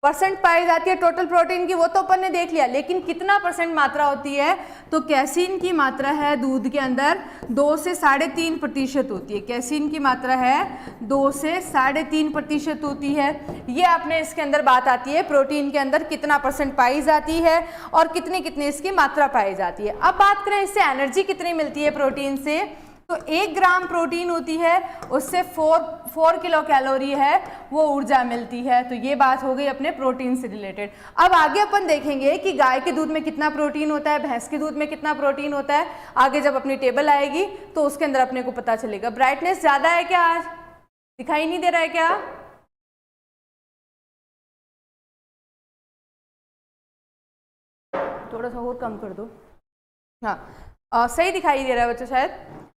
परसेंट पाई जाती है टोटल प्रोटीन की, वो तो अपन ने देख लिया, लेकिन कितना परसेंट मात्रा होती है? तो कैसीन की मात्रा है दूध के अंदर 2 से 3.5% होती है। कैसीन की मात्रा है 2 से 3.5% होती है। ये आपने इसके अंदर बात आती है प्रोटीन के अंदर कितना परसेंट पाई जाती है और कितनी इसकी मात्रा पाई जाती है। अब बात करें इससे एनर्जी कितनी मिलती है प्रोटीन से, तो 1 ग्राम प्रोटीन होती है उससे 4 किलो कैलोरी है वो ऊर्जा मिलती है। तो ये बात हो गई अपने प्रोटीन से रिलेटेड। अब आगे अपन देखेंगे कि गाय के दूध में कितना प्रोटीन होता है, भैंस के दूध में कितना प्रोटीन होता है। आगे जब अपनी टेबल आएगी तो उसके अंदर अपने को पता चलेगा। ब्राइटनेस ज़्यादा है क्या? आज दिखाई नहीं दे रहा है क्या? थोड़ा सा और कम कर दो। हाँ, सही दिखाई दे रहा है बच्चों शायद।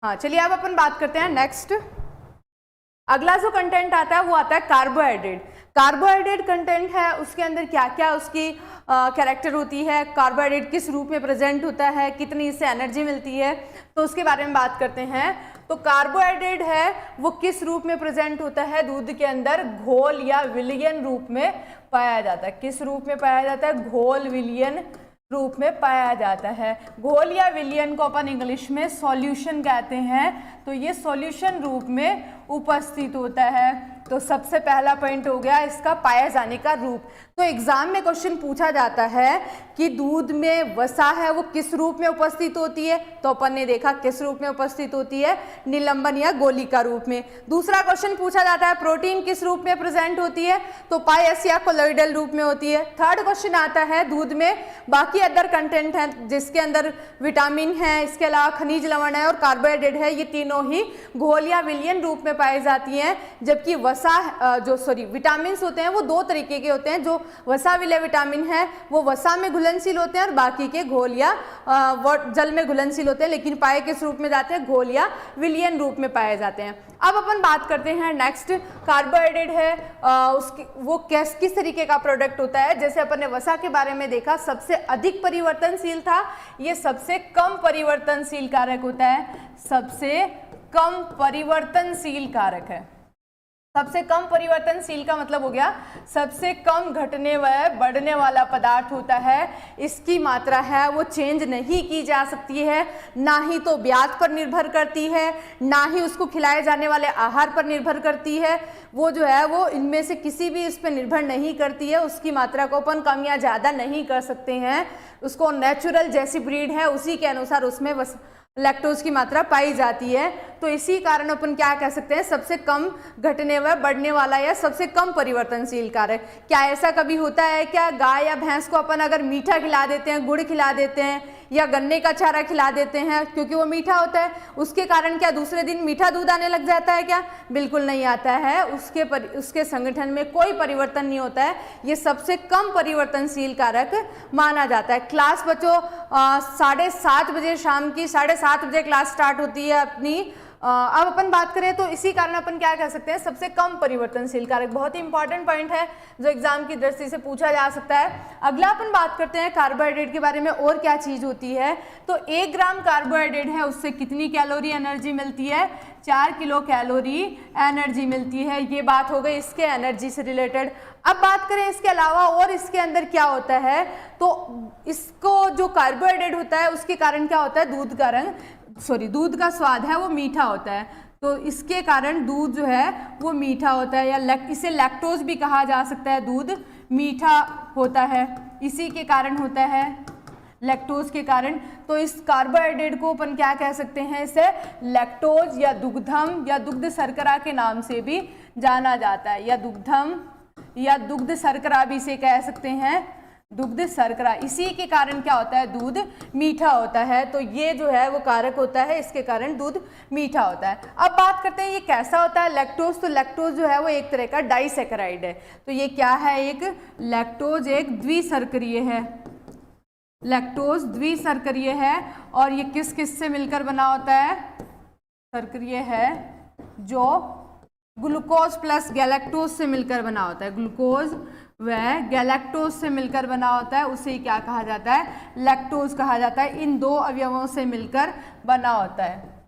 हाँ, चलिए अब अपन बात करते हैं नेक्स्ट। अगला जो कंटेंट आता है वो आता है कार्बोहाइड्रेट। कार्बोहाइड्रेट कंटेंट है उसके अंदर क्या क्या उसकी कैरेक्टर होती है, कार्बोहाइड्रेट किस रूप में प्रेजेंट होता है, कितनी इससे एनर्जी मिलती है, तो उसके बारे में बात करते हैं। तो कार्बोहाइड्रेट है वो किस रूप में प्रेजेंट होता है? दूध के अंदर घोल या विलयन रूप में पाया जाता है। किस रूप में पाया जाता है? घोल विलयन रूप में पाया जाता है। घोल या विलयन को अपन इंग्लिश में सॉल्यूशन कहते हैं। तो ये सॉल्यूशन रूप में उपस्थित होता है। तो सबसे पहला पॉइंट हो गया इसका पाया जाने का रूप। तो एग्जाम में क्वेश्चन पूछा जाता है कि दूध में वसा है वो किस रूप में उपस्थित होती है, तो अपन ने देखा किस रूप में उपस्थित होती है? निलंबन या गोलिका रूप में। दूसरा क्वेश्चन पूछा जाता है प्रोटीन किस रूप में प्रेजेंट होती है, तो पायस या कोलोइडल रूप में होती है। थर्ड क्वेश्चन आता है दूध में बाकी अदर कंटेंट है जिसके अंदर विटामिन है, इसके अलावा खनिज लवण है और कार्बोहाइड्रेट है, ये तीनों ही घोल या विलयन रूप में पाई जाती हैं। जबकि विटामिन होते हैं वो 2 तरीके के होते हैं। जो वसा विलय विटामिन है वो वसा में घुलनशील होते हैं और बाकी के घोल या जल में घुलनशील होते हैं, लेकिन पाए किस रूप में जाते हैं? घोल या विलयन रूप में पाए जाते हैं। अब अपन बात करते हैं नेक्स्ट। कार्बोहाइड्रेट है उसकी वो किस तरीके का प्रोडक्ट होता है? जैसे अपन ने वसा के बारे में देखा सबसे अधिक परिवर्तनशील था, ये सबसे कम परिवर्तनशील कारक होता है। सबसे कम परिवर्तनशील कारक है। सबसे कम परिवर्तनशील का मतलब हो गया सबसे कम घटने व बढ़ने वाला पदार्थ होता है। इसकी मात्रा है वो चेंज नहीं की जा सकती है, ना ही तो ब्याज पर निर्भर करती है, ना ही उसको खिलाए जाने वाले आहार पर निर्भर करती है। वो जो है वो इनमें से किसी भी इस पर निर्भर नहीं करती है। उसकी मात्रा को अपन कम या ज़्यादा नहीं कर सकते हैं। उसको नेचुरल जैसी ब्रीड है उसी के अनुसार उसमें लैक्टोज की मात्रा पाई जाती है। तो इसी कारण अपन क्या कह सकते हैं? सबसे कम घटने व बढ़ने वाला या सबसे कम परिवर्तनशील कारक। क्या ऐसा कभी होता है क्या गाय या भैंस को अपन अगर मीठा खिला देते हैं, गुड़ खिला देते हैं या गन्ने का चारा खिला देते हैं क्योंकि वो मीठा होता है, उसके कारण क्या दूसरे दिन मीठा दूध आने लग जाता है क्या? बिल्कुल नहीं आता है। उसके संगठन में कोई परिवर्तन नहीं होता है। ये सबसे कम परिवर्तनशील कारक माना जाता है। क्लास बच्चों 7:30 बजे शाम की 7:30 बजे क्लास स्टार्ट होती है अपनी अब अपन बात करें तो इसी कारण अपन क्या कह सकते हैं, सबसे कम परिवर्तनशील कारक। बहुत ही इंपॉर्टेंट पॉइंट है जो एग्जाम की दृष्टि से पूछा जा सकता है। अगला अपन बात करते हैं कार्बोहाइड्रेट के बारे में, और क्या चीज होती है। तो 1 ग्राम कार्बोहाइड्रेट है, उससे कितनी कैलोरी एनर्जी मिलती है, 4 किलो कैलोरी एनर्जी मिलती है। ये बात हो गई इसके एनर्जी से रिलेटेड। अब बात करें इसके अलावा और इसके अंदर क्या होता है, तो इसको जो कार्बोहाइड्रेट होता है उसके कारण क्या होता है, दूध का रंग दूध का स्वाद है वो मीठा होता है। तो इसके कारण दूध जो है वो मीठा होता है, या इसे लैक्टोज भी कहा जा सकता है। दूध मीठा होता है, इसी के कारण होता है, लैक्टोज के कारण। तो इस कार्बोहाइड्रेट को अपन क्या कह सकते हैं, इसे लैक्टोज या दुग्धम या दुग्ध शर्करा के नाम से भी जाना जाता है, या दुग्धम या दुग्ध शर्करा भी इसे कह सकते हैं, दुग्ध शर्करा। इसी के कारण क्या होता है, दूध मीठा होता है। तो ये जो है वो कारक होता है, इसके कारण दूध मीठा होता है। अब बात करते हैं ये कैसा होता है लैक्टोज। तो लैक्टोज जो है वो एक तरह का डाइसैकेराइड है। तो ये क्या है, एक लैक्टोज एक द्विशर्करीय है, लैक्टोज द्विशर्करीय है। और ये किस किस से मिलकर बना होता है, शर्करीय है जो ग्लूकोज प्लस गैलेक्टोज से मिलकर बना होता है, ग्लूकोज व गैलेक्टोज से मिलकर बना होता है, उसे क्या कहा जाता है, लैक्टोज कहा जाता है। इन 2 अवयवों से मिलकर बना होता है।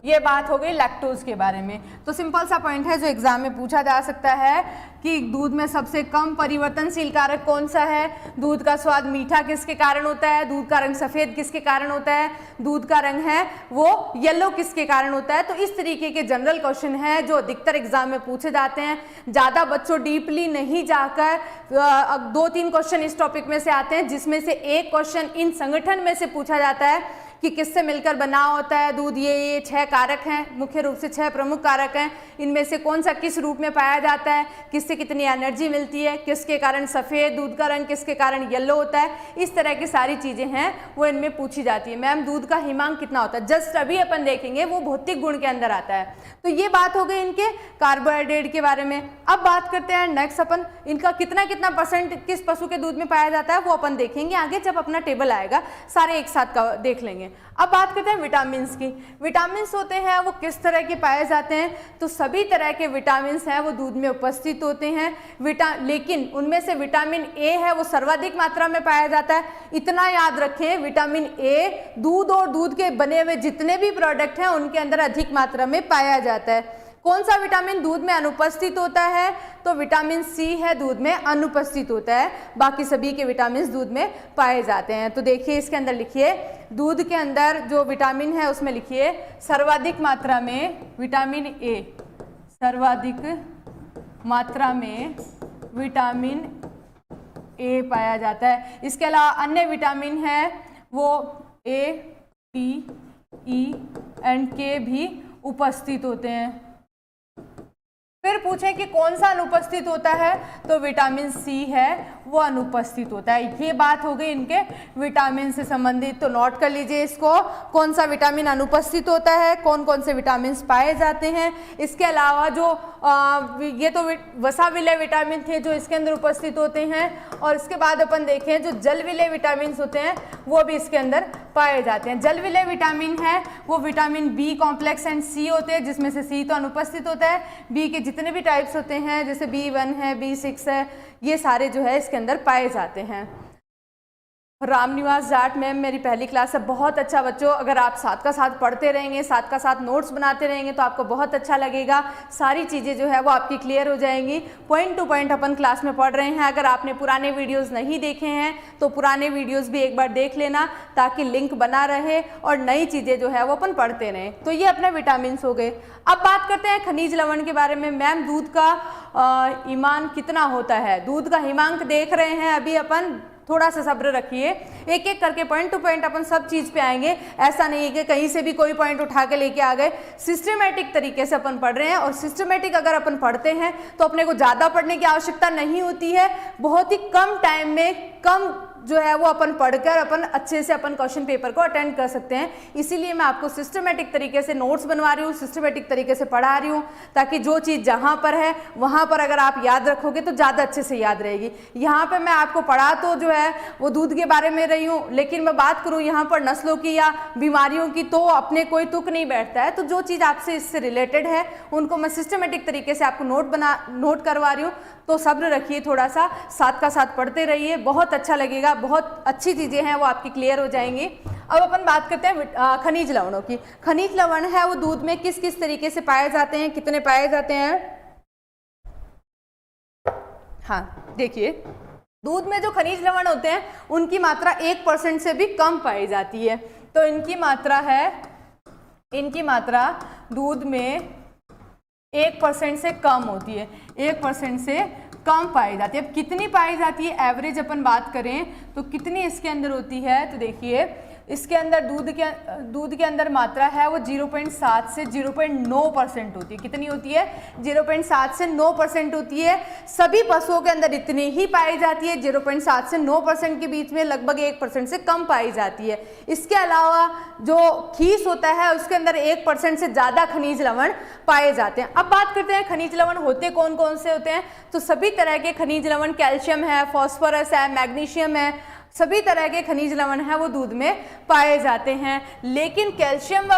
ये बात हो गई लैक्टोज के बारे में। तो सिंपल सा पॉइंट है जो एग्जाम में पूछा जा सकता है कि दूध में सबसे कम परिवर्तनशील कारक कौन सा है, दूध का स्वाद मीठा किसके कारण होता है, दूध का रंग सफेद किसके कारण होता है, दूध का रंग है वो येलो किसके कारण होता है। तो इस तरीके के जनरल क्वेश्चन है जो अधिकतर एग्जाम में पूछे जाते हैं। ज़्यादा बच्चों डीपली नहीं जाकर 2-3 क्वेश्चन इस टॉपिक में से आते हैं, जिसमें से एक क्वेश्चन इन संगठन में से पूछा जाता है कि किससे मिलकर बना होता है दूध। ये 6 कारक हैं, मुख्य रूप से 6 प्रमुख कारक हैं। इनमें से कौन सा किस रूप में पाया जाता है, किससे कितनी एनर्जी मिलती है, किसके कारण सफ़ेद दूध का रंग, किसके कारण येलो होता है। इस तरह की सारी चीज़ें हैं वो इनमें पूछी जाती है। मैम दूध का हिमांक कितना होता है, जस्ट अभी अपन देखेंगे, वो भौतिक गुण के अंदर आता है। तो ये बात हो गई इनके कार्बोहाइड्रेट के बारे में। अब बात करते हैं नेक्स्ट अपन इनका कितना कितना % किस पशु के दूध में पाया जाता है, वो अपन देखेंगे आगे जब अपना टेबल आएगा, सारे एक साथ का देख लेंगे। अब बात करते हैं विटामिन्स की। विटामिन्स होते हैं वो किस तरह के पाए जाते हैं, तो सभी तरह के विटामिन्स हैं वो दूध में उपस्थित होते हैं। लेकिन उनमें से विटामिन ए है वो सर्वाधिक मात्रा में पाया जाता है। इतना याद रखें, विटामिन ए दूध और दूध के बने हुए जितने भी प्रोडक्ट हैं उनके अंदर अधिक मात्रा में पाया जाता है। कौन सा विटामिन दूध में अनुपस्थित होता है, तो विटामिन सी है दूध में अनुपस्थित होता है, बाकी सभी के विटामिन दूध में पाए जाते हैं। तो देखिए इसके अंदर लिखिए, दूध के अंदर जो विटामिन है उसमें लिखिए सर्वाधिक मात्रा में विटामिन ए, सर्वाधिक मात्रा में विटामिन ए पाया जाता है। इसके अलावा अन्य विटामिन है वो ए, डी, ई एंड के भी उपस्थित होते हैं। फिर पूछें कि कौन सा अनुपस्थित होता है, तो विटामिन सी है वो अनुपस्थित होता है। ये बात हो गई इनके विटामिन से संबंधित। तो नोट कर लीजिए इसको, कौन सा विटामिन अनुपस्थित होता है, कौन कौन से विटामिन पाए जाते हैं। इसके अलावा जो ये तो वसा विलय विटामिन थे जो इसके अंदर उपस्थित होते हैं, और इसके बाद अपन देखें जो जल विलय विटामिन होते हैं वो भी इसके अंदर पाए जाते हैं। जल विलय विटामिन है वो विटामिन बी कॉम्प्लेक्स एंड सी होते हैं, जिसमें से सी तो अनुपस्थित होता है। बी के जितने भी टाइप्स होते हैं जैसे B1 है, B6 है, ये सारे जो है इसके अंदर पाए जाते हैं। रामनिवास जाट मैम मेरी पहली क्लास है, बहुत अच्छा बच्चों, अगर आप साथ का साथ पढ़ते रहेंगे, साथ का साथ नोट्स बनाते रहेंगे तो आपको बहुत अच्छा लगेगा। सारी चीज़ें जो है वो आपकी क्लियर हो जाएंगी। पॉइंट टू पॉइंट अपन क्लास में पढ़ रहे हैं। अगर आपने पुराने वीडियोस नहीं देखे हैं तो पुराने वीडियोस भी एक बार देख लेना, ताकि लिंक बना रहे और नई चीज़ें जो है वो अपन पढ़ते रहें। तो ये अपने विटामिन हो गए। अब बात करते हैं खनिज लवण के बारे में। मैम दूध का ईमान कितना होता है, दूध का हिमांक देख रहे हैं अभी अपन, थोड़ा सा सब्र रखिए, एक एक करके पॉइंट टू पॉइंट अपन सब चीज पे आएंगे। ऐसा नहीं है कि कहीं से भी कोई पॉइंट उठा के लेके आ गए, सिस्टमेटिक तरीके से अपन पढ़ रहे हैं। और सिस्टमेटिक अगर अपन पढ़ते हैं तो अपने को ज़्यादा पढ़ने की आवश्यकता नहीं होती है, बहुत ही कम टाइम में कम जो है वो अपन पढ़कर अपन अच्छे से अपन क्वेश्चन पेपर को अटेंड कर सकते हैं। इसीलिए मैं आपको सिस्टमेटिक तरीके से नोट्स बनवा रही हूँ, सिस्टमेटिक तरीके से पढ़ा रही हूँ, ताकि जो चीज़ जहाँ पर है वहाँ पर अगर आप याद रखोगे तो ज़्यादा अच्छे से याद रहेगी। यहाँ पर मैं आपको पढ़ा तो जो है वो दूध के बारे में रही हूँ, लेकिन मैं बात करूँ यहाँ पर नस्लों की या बीमारियों की तो अपने कोई तुक नहीं बैठता है। तो जो चीज़ आपसे इससे रिलेटेड है उनको मैं सिस्टमेटिक तरीके से आपको नोट करवा रही हूँ। तो सब्र रखिए, थोड़ा सा साथ का साथ पढ़ते रहिए, बहुत अच्छा लगेगा, बहुत अच्छी चीज़ें हैं वो आपकी क्लियर हो जाएंगी। अब अपन बात करते हैं खनिज लवणों की। खनिज लवण है वो दूध में किस किस तरीके से पाए जाते हैं, कितने पाए जाते हैं। हाँ देखिए, दूध में जो खनिज लवण होते हैं उनकी मात्रा 1% से भी कम पाई जाती है। तो इनकी मात्रा दूध में 1% से कम होती है, 1% से कम पाई जाती है। अब कितनी पाई जाती है, एवरेज अपन बात करें तो कितनी इसके अंदर होती है, तो देखिए इसके अंदर दूध के अंदर मात्रा है वो 0.7 से 0.9% होती है। कितनी होती है, 0.7 से 9% होती है। सभी पशुओं के अंदर इतनी ही पाई जाती है, 0.7 से 9% के बीच में, लगभग 1% से कम पाई जाती है। इसके अलावा जो खीस होता है उसके अंदर 1% से ज़्यादा खनिज लवण पाए जाते हैं। अब बात करते हैं खनिज लवण होते कौन कौन से होते हैं। तो सभी तरह के खनिज लवण, कैल्शियम है, फॉस्फोरस है, मैग्नीशियम है, सभी तरह के खनिज लवण है वो दूध में पाए जाते हैं। लेकिन कैल्शियम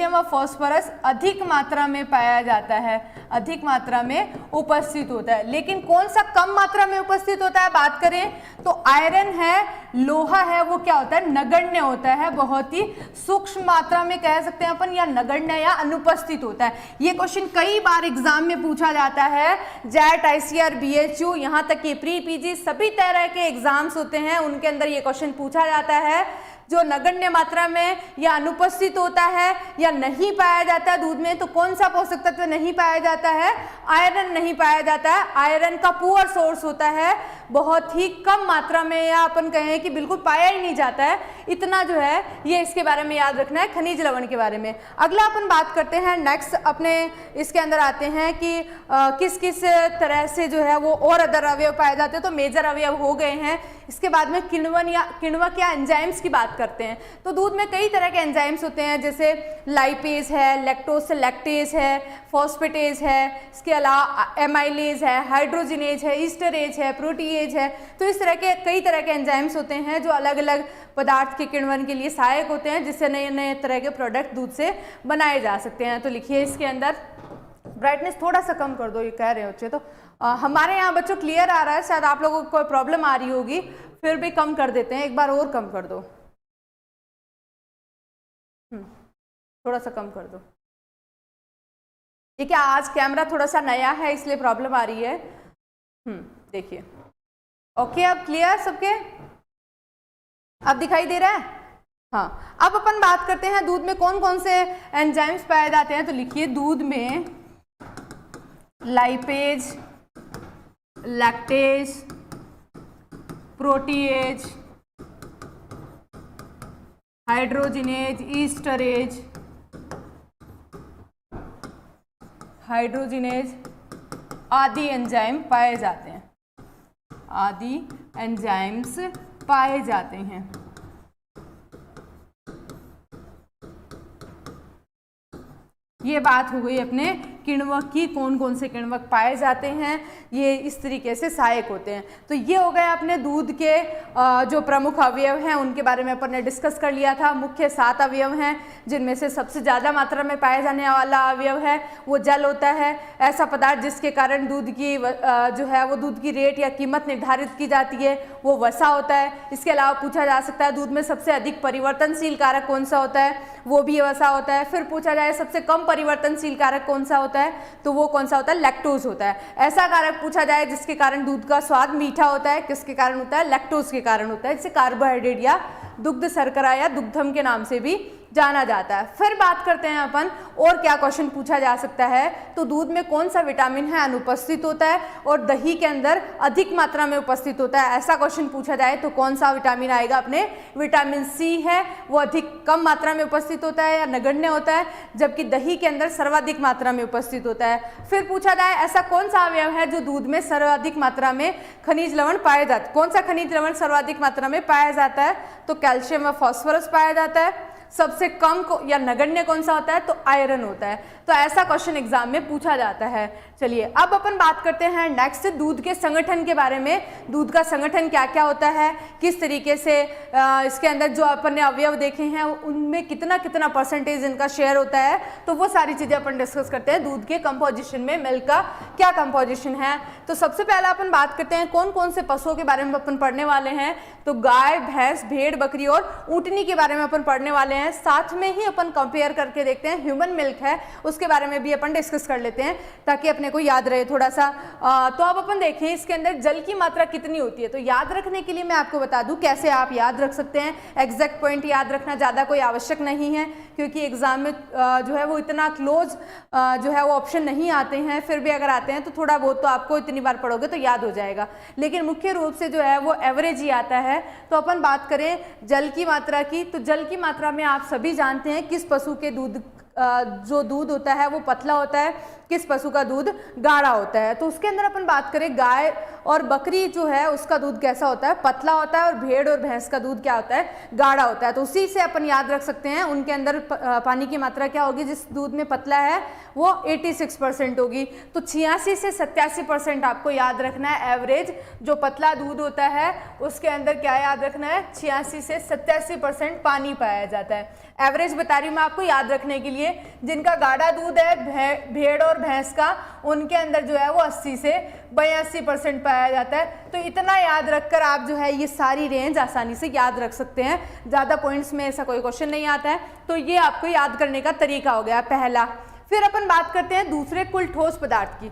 व फॉस्फोरस अधिक मात्रा में पाया जाता है, अधिक मात्रा में उपस्थित होता है। लेकिन कौन सा कम मात्रा में उपस्थित होता है, बात करें तो आयरन है, लोहा है, वो क्या होता है, नगण्य होता है, बहुत ही सूक्ष्म मात्रा में कह सकते हैं अपन, या नगण्य या अनुपस्थित होता है। ये क्वेश्चन कई बार एग्जाम में पूछा जाता है, जैट, ICR, BHU, यहाँ तक कि प्री PG सभी तरह के एग्जाम्स होते हैं, उनके अंदर ये क्वेश्चन पूछा जाता है। जो नगण्य मात्रा में या अनुपस्थित होता है या नहीं पाया जाता है दूध में, तो कौन सा पोषक तत्व नहीं पाया जाता है, आयरन नहीं पाया जाता है। आयरन का पुअर सोर्स होता है, बहुत ही कम मात्रा में, या अपन कहें कि बिल्कुल पाया ही नहीं जाता है, इतना जो है ये इसके बारे में याद रखना है खनिज लवण के बारे में। अगला अपन बात करते हैं, नेक्स्ट अपने इसके अंदर आते हैं कि किस किस तरह से जो है वो और अदर अवयव पाए जाते हैं। तो मेजर अवयव हो गए हैं। इसके बाद में किण्वक या एंजाइम्स की बात करते हैं। तो दूध में कई तरह के एंजाइम्स होते हैं, जैसे लाइपेज है, लैक्टोज से लैक्टेज है, फॉस्फेटेज है, इसके अलावा एमाइलेज है, हाइड्रोजिनेज है, ईस्टरेज है, प्रोटीएज है। तो इस तरह के कई तरह के एंजाइम्स होते हैं जो अलग अलग पदार्थ के किण्वन के लिए सहायक होते हैं, जिससे नए नए तरह के प्रोडक्ट दूध से बनाए जा सकते हैं। तो लिखिए इसके अंदर, ब्राइटनेस थोड़ा सा कम कर दो, ये कह रहे हो बच्चे। तो हमारे यहाँ बच्चों क्लियर आ रहा है, शायद आप लोगों को कोई प्रॉब्लम आ रही होगी, फिर भी कम कर देते हैं, एक बार और कम कर दो, थोड़ा सा कम कर दो। ठीक है, आज कैमरा थोड़ा सा नया है इसलिए प्रॉब्लम आ रही है। देखिए, ओके, अब क्लियर सबके, अब दिखाई दे रहा है। हाँ, अब अपन बात करते हैं दूध में कौन कौन से एंजाइम्स पाए जाते हैं। तो लिखिए, दूध में लाइपेज, लैक्टेज, प्रोटीएज, हाइड्रोजिनेज, ईस्टरेज, आदि एंजाइम पाए जाते हैं, आदि एंजाइम्स पाए जाते हैं। ये बात हो गई अपने किण्वक की, कौन कौन से किण्वक पाए जाते हैं, ये इस तरीके से सहायक होते हैं। तो ये हो गया अपने दूध के जो प्रमुख अवयव हैं उनके बारे में अपन ने डिस्कस कर लिया था। मुख्य 7 अवयव हैं, जिनमें से सबसे ज़्यादा मात्रा में पाया जाने वाला अवयव है वो जल होता है, ऐसा पदार्थ जिसके कारण दूध की जो है वो दूध की रेट या कीमत निर्धारित की जाती है, वो वसा होता है। इसके अलावा पूछा जा सकता है दूध में सबसे अधिक परिवर्तनशील कारक कौन सा होता है, वो भी वसा होता है। फिर पूछा जाए सबसे कम परिवर्तनशील कारक कौन सा होता है, तो वो कौन सा होता है, लैक्टोज होता है। ऐसा कारक पूछा जाए जिसके कारण दूध का स्वाद मीठा होता है, किसके कारण होता है, लैक्टोज के कारण होता है, जिसे कार्बोहाइड्रेट या दुग्ध शर्करा या दुग्धम के नाम से भी जाना जाता है। फिर बात करते हैं अपन और क्या क्वेश्चन पूछा जा सकता है, तो दूध में कौन सा विटामिन है अनुपस्थित होता है और दही के अंदर अधिक मात्रा में उपस्थित होता है, ऐसा क्वेश्चन पूछा जाए तो कौन सा विटामिन आएगा अपने, विटामिन सी है, वो अधिक कम मात्रा में उपस्थित होता है या नगण्य होता है, जबकि दही के अंदर सर्वाधिक मात्रा में उपस्थित होता है। फिर पूछा जाए ऐसा कौन सा अवयव है जो दूध में सर्वाधिक मात्रा में खनिज लवण पाया जाता है, कौन सा खनिज लवण सर्वाधिक मात्रा में पाया जाता है, तो कैल्शियम व फास्फोरस पाया जाता है। सबसे कम या नगण्य कौन सा होता है, तो आयरन होता है। तो ऐसा क्वेश्चन एग्जाम में पूछा जाता है। चलिए अब अपन बात करते हैं नेक्स्ट दूध के संगठन के बारे में। दूध का संगठन क्या क्या होता है, किस तरीके से इसके अंदर जो अपन ने अवयव देखे हैं उनमें कितना कितना परसेंटेज इनका शेयर होता है, तो वो सारी चीजें अपन डिस्कस करते हैं। दूध के कंपोजिशन में मिल्क का क्या कंपोजिशन है, तो सबसे पहले अपन बात करते हैं कौन कौन से पशुओं के बारे में अपन पढ़ने वाले हैं, तो गाय, भैंस, भेड़, बकरी और ऊँटनी के बारे में अपन पढ़ने वाले हैं। साथ में ही अपन कंपेयर करके देखते हैं ह्यूमन मिल्क है उसके बारे में भी अपन डिस्कस कर लेते हैं ताकि अपने को याद रहे थोड़ा सा। तो अब अपन देखें इसके अंदर जल की मात्रा कितनी होती है, तो याद रखने के लिए मैं आपको बता दूं कैसे आप याद रख सकते हैं। एग्जैक्ट पॉइंट याद रखना ज़्यादा कोई आवश्यक नहीं है क्योंकि एग्जाम में जो है वो इतना क्लोज जो है वो ऑप्शन नहीं आते हैं, फिर भी अगर आते हैं तो थोड़ा बहुत तो आपको इतनी बार पढ़ोगे तो याद हो जाएगा, लेकिन मुख्य रूप से जो है वो एवरेज ही आता है। तो अपन बात करें जल की मात्रा की, तो जल की मात्रा में आप सभी जानते हैं किस पशु के दूध जो दूध होता है वो पतला होता है, किस पशु का दूध गाढ़ा होता है। तो उसके अंदर अपन बात करें गाय और बकरी जो है उसका दूध कैसा होता है, पतला होता है, और भेड़ और भैंस का दूध क्या होता है, गाढ़ा होता है। तो उसी से अपन याद रख सकते हैं उनके अंदर पानी की मात्रा क्या होगी, जिस दूध में पतला है वो 86% होगी। तो 86 से 87% आपको याद रखना है। एवरेज जो पतला दूध होता है उसके अंदर क्या याद रखना है, 86 से 87% पानी पाया जाता है। एवरेज बता रही हूँ मैं आपको याद रखने के लिए। जिनका गाढ़ा दूध है भेड़ और भैंस का, उनके अंदर जो है वो 80 से 82% पाया जाता है। तो इतना याद रखकर आप जो है ये सारी रेंज आसानी से याद रख सकते हैं। ज़्यादा पॉइंट्स में ऐसा कोई क्वेश्चन नहीं आता है, तो ये आपको याद करने का तरीका हो गया पहला। फिर अपन बात करते हैं दूसरे कुल ठोस पदार्थ की।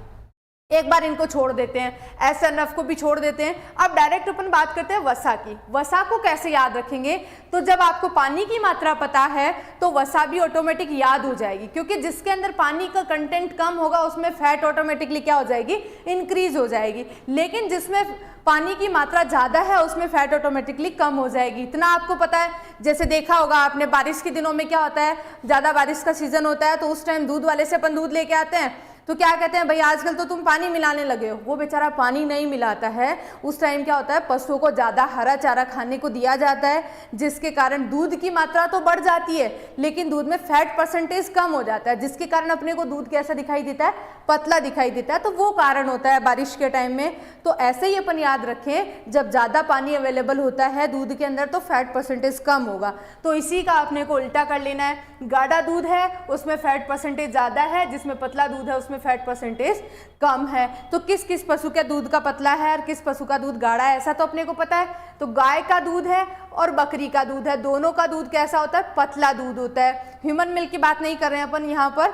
एक बार इनको छोड़ देते हैं, SNF को भी छोड़ देते हैं। अब डायरेक्ट अपन बात करते हैं वसा की। वसा को कैसे याद रखेंगे, तो जब आपको पानी की मात्रा पता है तो वसा भी ऑटोमेटिक याद हो जाएगी, क्योंकि जिसके अंदर पानी का कंटेंट कम होगा उसमें फैट ऑटोमेटिकली क्या हो जाएगी, इंक्रीज हो जाएगी। लेकिन जिसमें पानी की मात्रा ज़्यादा है उसमें फैट ऑटोमेटिकली कम हो जाएगी। इतना आपको पता है। जैसे देखा होगा आपने बारिश के दिनों में क्या होता है, ज़्यादा बारिश का सीजन होता है तो उस टाइम दूध वाले से अपन दूध लेके आते हैं तो क्या कहते हैं, भाई आजकल तो तुम पानी मिलाने लगे हो। वो बेचारा पानी नहीं मिलाता है, उस टाइम क्या होता है पशुओं को ज़्यादा हरा चारा खाने को दिया जाता है, जिसके कारण दूध की मात्रा तो बढ़ जाती है लेकिन दूध में फैट परसेंटेज कम हो जाता है, जिसके कारण अपने को दूध कैसा दिखाई देता है, पतला दिखाई देता है। तो वो कारण होता है बारिश के टाइम में। तो ऐसे ही अपन याद रखें, जब ज़्यादा पानी अवेलेबल होता है दूध के अंदर तो फैट परसेंटेज कम होगा। तो इसी का अपने को उल्टा कर लेना है। गाढ़ा दूध है उसमें फैट परसेंटेज ज़्यादा है, जिसमें पतला दूध है उसमें फैट परसेंटेज कम है। तो किस किस पशु का दूध का पतला है और किस पशु का दूध गाढ़ा है, ऐसा तो अपने को पता है। तो गाय का दूध है और बकरी का दूध है, दोनों का दूध कैसा होता है, पतला दूध होता है। ह्यूमन मिल्क की बात नहीं कर रहे हैं अपन यहाँ पर।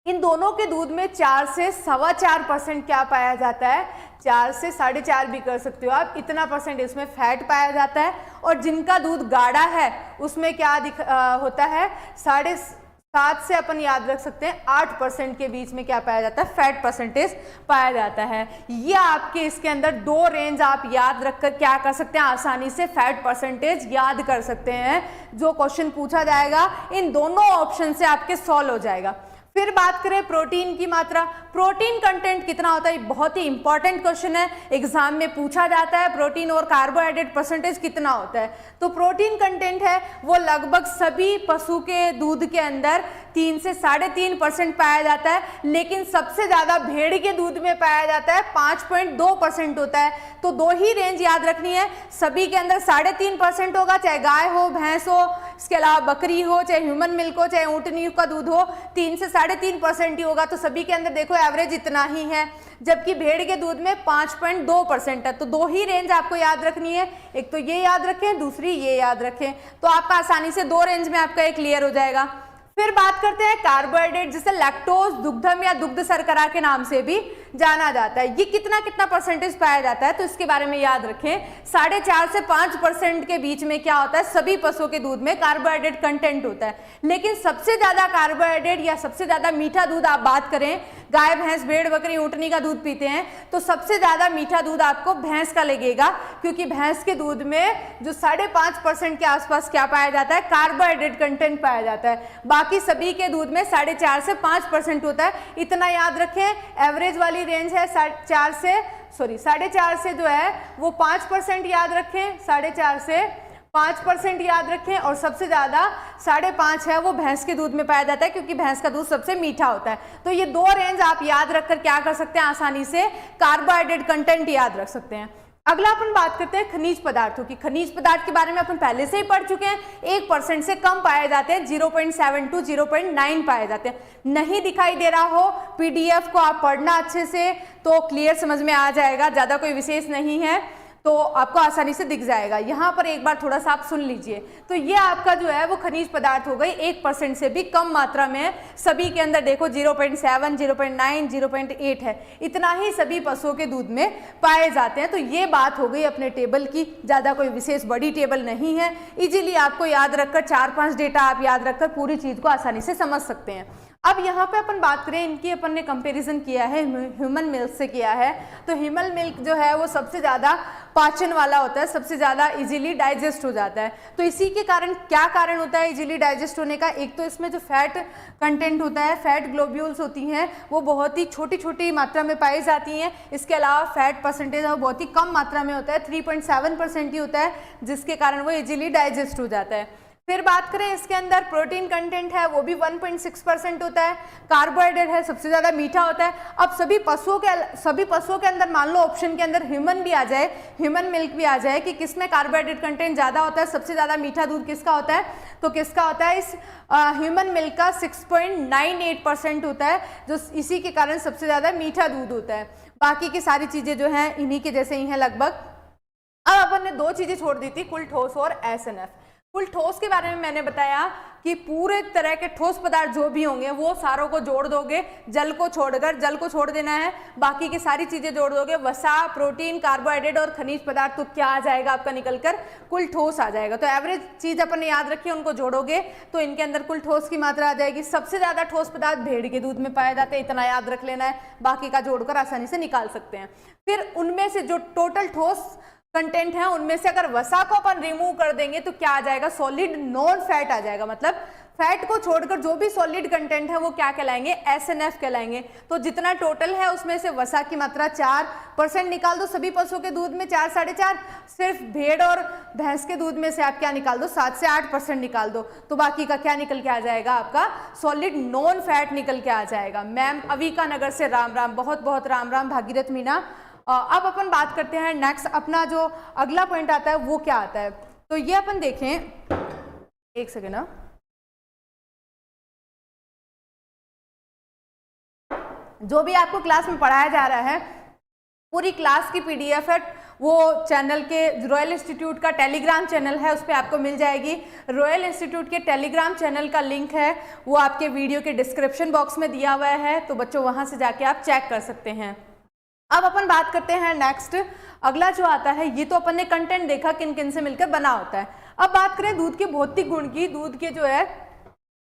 इन दोनों के दूध में 4 से 4.25% क्या पाया जाता है, 4 से 4.5 भी कर सकते हो आप, इतना परसेंट इसमें फैट पाया जाता है। और जिनका दूध गाढ़ा है उसमें क्या होता है, 7.5 से अपन याद रख सकते हैं 8% के बीच में क्या पाया जाता है, फैट परसेंटेज पाया जाता है। ये आपके इसके अंदर 2 रेंज आप याद रखकर क्या कर सकते हैं, आसानी से फैट परसेंटेज याद कर सकते हैं। जो क्वेश्चन पूछा जाएगा इन दोनों ऑप्शन से आपके सॉल्व हो जाएगा। फिर बात करें प्रोटीन की मात्रा। प्रोटीन कंटेंट कितना होता है, बहुत ही इंपॉर्टेंट क्वेश्चन है, एग्जाम में पूछा जाता है। प्रोटीन और कार्बोहाइड्रेट परसेंटेज कितना होता है, तो प्रोटीन कंटेंट है वो लगभग सभी पशु के दूध के अंदर 3 से 3.5% पाया जाता है, लेकिन सबसे ज्यादा भेड़ के दूध में पाया जाता है, 5.2% होता है। तो 2 ही रेंज याद रखनी है, सभी के अंदर 3.5% होगा, चाहे गाय हो, भैंस हो, इसके अलावा बकरी हो, चाहे ह्यूमन मिल्क हो, चाहे ऊँटनी का दूध हो, 3 से 3.5% ही होगा। तो सभी के अंदर देखो एवरेज इतना ही है, जबकि भेड़ के दूध में 5.2% है। तो 2 ही रेंज आपको याद रखनी है, एक तो ये याद रखें, दूसरी ये याद रखें, तो आपका आसानी से 2 रेंज में आपका ये क्लियर हो जाएगा। फिर बात करते हैं कार्बोहाइड्रेट, जिसे लैक्टोज, दुग्धम या दुग्ध शर्करा के नाम से भी जाना जाता है। ये कितना कितना परसेंटेज पाया जाता है, तो इसके बारे में याद रखें। 4.5 से 5% के बीच में क्या होता है, सभी पशुओं के दूध में कार्बोहाइड्रेट कंटेंट होता है। लेकिन सबसे ज्यादा कार्बोहाइड्रेट या सबसे ज्यादा मीठा दूध आप बात करें, गाय भैंस भेड़ बकरी ऊँटनी का दूध पीते हैं, तो सबसे ज्यादा मीठा दूध आपको भैंस का लगेगा, क्योंकि भैंस के दूध में जो 5.5% के आसपास क्या पाया जाता है, कार्बोहाइड्रेट कंटेंट पाया जाता है। बाकी सभी के दूध में 4.5 से 5% होता है। इतना याद रखें। एवरेज वाली रेंज है 4.5 से जो है वो 5% याद रखें, 4.5 से 5% याद रखें, और सबसे ज्यादा 5.5 है वो भैंस के दूध में पाया जाता है, क्योंकि भैंस का दूध सबसे मीठा होता है। तो ये दो रेंज आप याद रखकर क्या कर सकते हैं, आसानी से कार्बोहाइड्रेट कंटेंट याद रख सकते हैं। अगला अपन बात करते हैं खनिज पदार्थों की। खनिज पदार्थ के बारे में अपन पहले से ही पढ़ चुके हैं। 1% से कम पाए जाते हैं, 0.7 to 0.9 पाए जाते हैं। नहीं दिखाई दे रहा हो, पीडीएफ को आप पढ़ना अच्छे से तो क्लियर समझ में आ जाएगा, ज्यादा कोई विशेष नहीं है, तो आपको आसानी से दिख जाएगा। यहाँ पर एक बार थोड़ा सा आप सुन लीजिए। तो ये आपका जो है वो खनिज पदार्थ हो गई, 1% से भी कम मात्रा में है। सभी के अंदर देखो 0.7, 0.9, 0.8 है, इतना ही सभी पशुओं के दूध में पाए जाते हैं। तो ये बात हो गई अपने टेबल की, ज़्यादा कोई विशेष बड़ी टेबल नहीं है। इजीली आपको याद रखकर 4-5 डेटा आप याद रखकर पूरी चीज़ को आसानी से समझ सकते हैं। अब यहाँ पे अपन बात करें, इनकी अपन ने कंपैरिजन किया है ह्यूमन मिल्क से किया है। तो ह्यूमन मिल्क जो है वो सबसे ज़्यादा पाचन वाला होता है, सबसे ज़्यादा इजीली डाइजेस्ट हो जाता है। तो इसी के कारण क्या कारण होता है इजीली डाइजेस्ट होने का, एक तो इसमें जो फैट कंटेंट होता है, फैट ग्लोब्यूल्स होती हैं वो बहुत ही छोटी छोटी मात्रा में पाई जाती हैं। इसके अलावा फैट परसेंटेज वो बहुत ही कम मात्रा में होता है, 3.7% ही होता है, जिसके कारण वो इजीली डाइजेस्ट हो जाता है। फिर बात करें इसके अंदर प्रोटीन कंटेंट है वो भी 1.6% होता है। कार्बोहाइड्रेट है सबसे ज़्यादा मीठा होता है। अब सभी पशुओं के अंदर मान लो ऑप्शन के अंदर ह्यूमन भी आ जाए, ह्यूमन मिल्क भी आ जाए कि किसमें कार्बोहाइड्रेट कंटेंट ज़्यादा होता है, सबसे ज़्यादा मीठा दूध किसका होता है, तो किसका होता है, इस ह्यूमन मिल्क का 6.98% होता है, जो इसी के कारण सबसे ज़्यादा मीठा दूध होता है। बाकी की सारी चीज़ें जो हैं इन्हीं के जैसे ही हैं लगभग। अब अपन ने दो चीज़ें छोड़ दी थी, कुल ठोस और एसएनएफ। कुल ठोस के बारे में मैंने बताया कि पूरे तरह के ठोस पदार्थ जो भी होंगे वो सारों को जोड़ दोगे, जल को छोड़कर, जल को छोड़ देना है, बाकी की सारी चीजें जोड़ दोगे, वसा, प्रोटीन, कार्बोहाइड्रेट और खनिज पदार्थ, तो क्या आ जाएगा आपका निकलकर, कुल ठोस आ जाएगा। तो एवरेज चीज अपन ने याद रखी है, उनको जोड़ोगे तो इनके अंदर कुल ठोस की मात्रा आ जाएगी। सबसे ज्यादा ठोस पदार्थ भेड़ के दूध में पाए जाते हैं, इतना याद रख लेना है, बाकी का जोड़कर आसानी से निकाल सकते हैं। फिर उनमें से जो टोटल ठोस कंटेंट है उनमें से अगर वसा को अपन रिमूव कर देंगे तो क्या आ जाएगा, सॉलिड नॉन फैट आ जाएगा। मतलब फैट को छोड़कर जो भी सॉलिड कंटेंट है वो क्या कहलाएंगे, एसएनएफ कहलाएंगे। तो जितना टोटल है उसमें से वसा की मात्रा 4% निकाल दो, सभी पशुओं के दूध में 4, 4.5, सिर्फ भेड़ और भैंस के दूध में से आप क्या निकाल दो, 7 से 8% निकाल दो, तो बाकी का क्या निकल के आ जाएगा, आपका सॉलिड नॉन फैट निकल के आ जाएगा। मैम अविका नगर से राम राम, बहुत बहुत राम राम भागीरथ मीना। अब अपन बात करते हैं नेक्स्ट, अपना जो अगला पॉइंट आता है वो क्या आता है। तो ये अपन देखें, एक सेकेंड ना, जो भी आपको क्लास में पढ़ाया जा रहा है पूरी क्लास की पीडीएफ है, वो चैनल के रॉयल इंस्टीट्यूट का टेलीग्राम चैनल है, उस पर आपको मिल जाएगी। रॉयल इंस्टीट्यूट के टेलीग्राम चैनल का लिंक है वो आपके वीडियो के डिस्क्रिप्शन बॉक्स में दिया हुआ है, तो बच्चों वहां से जाके आप चेक कर सकते हैं। अब अपन बात करते हैं नेक्स्ट, अगला जो आता है, ये तो अपन ने कंटेंट देखा किन किन से मिलकर बना होता है। अब बात करें दूध के भौतिक गुण की, दूध के जो है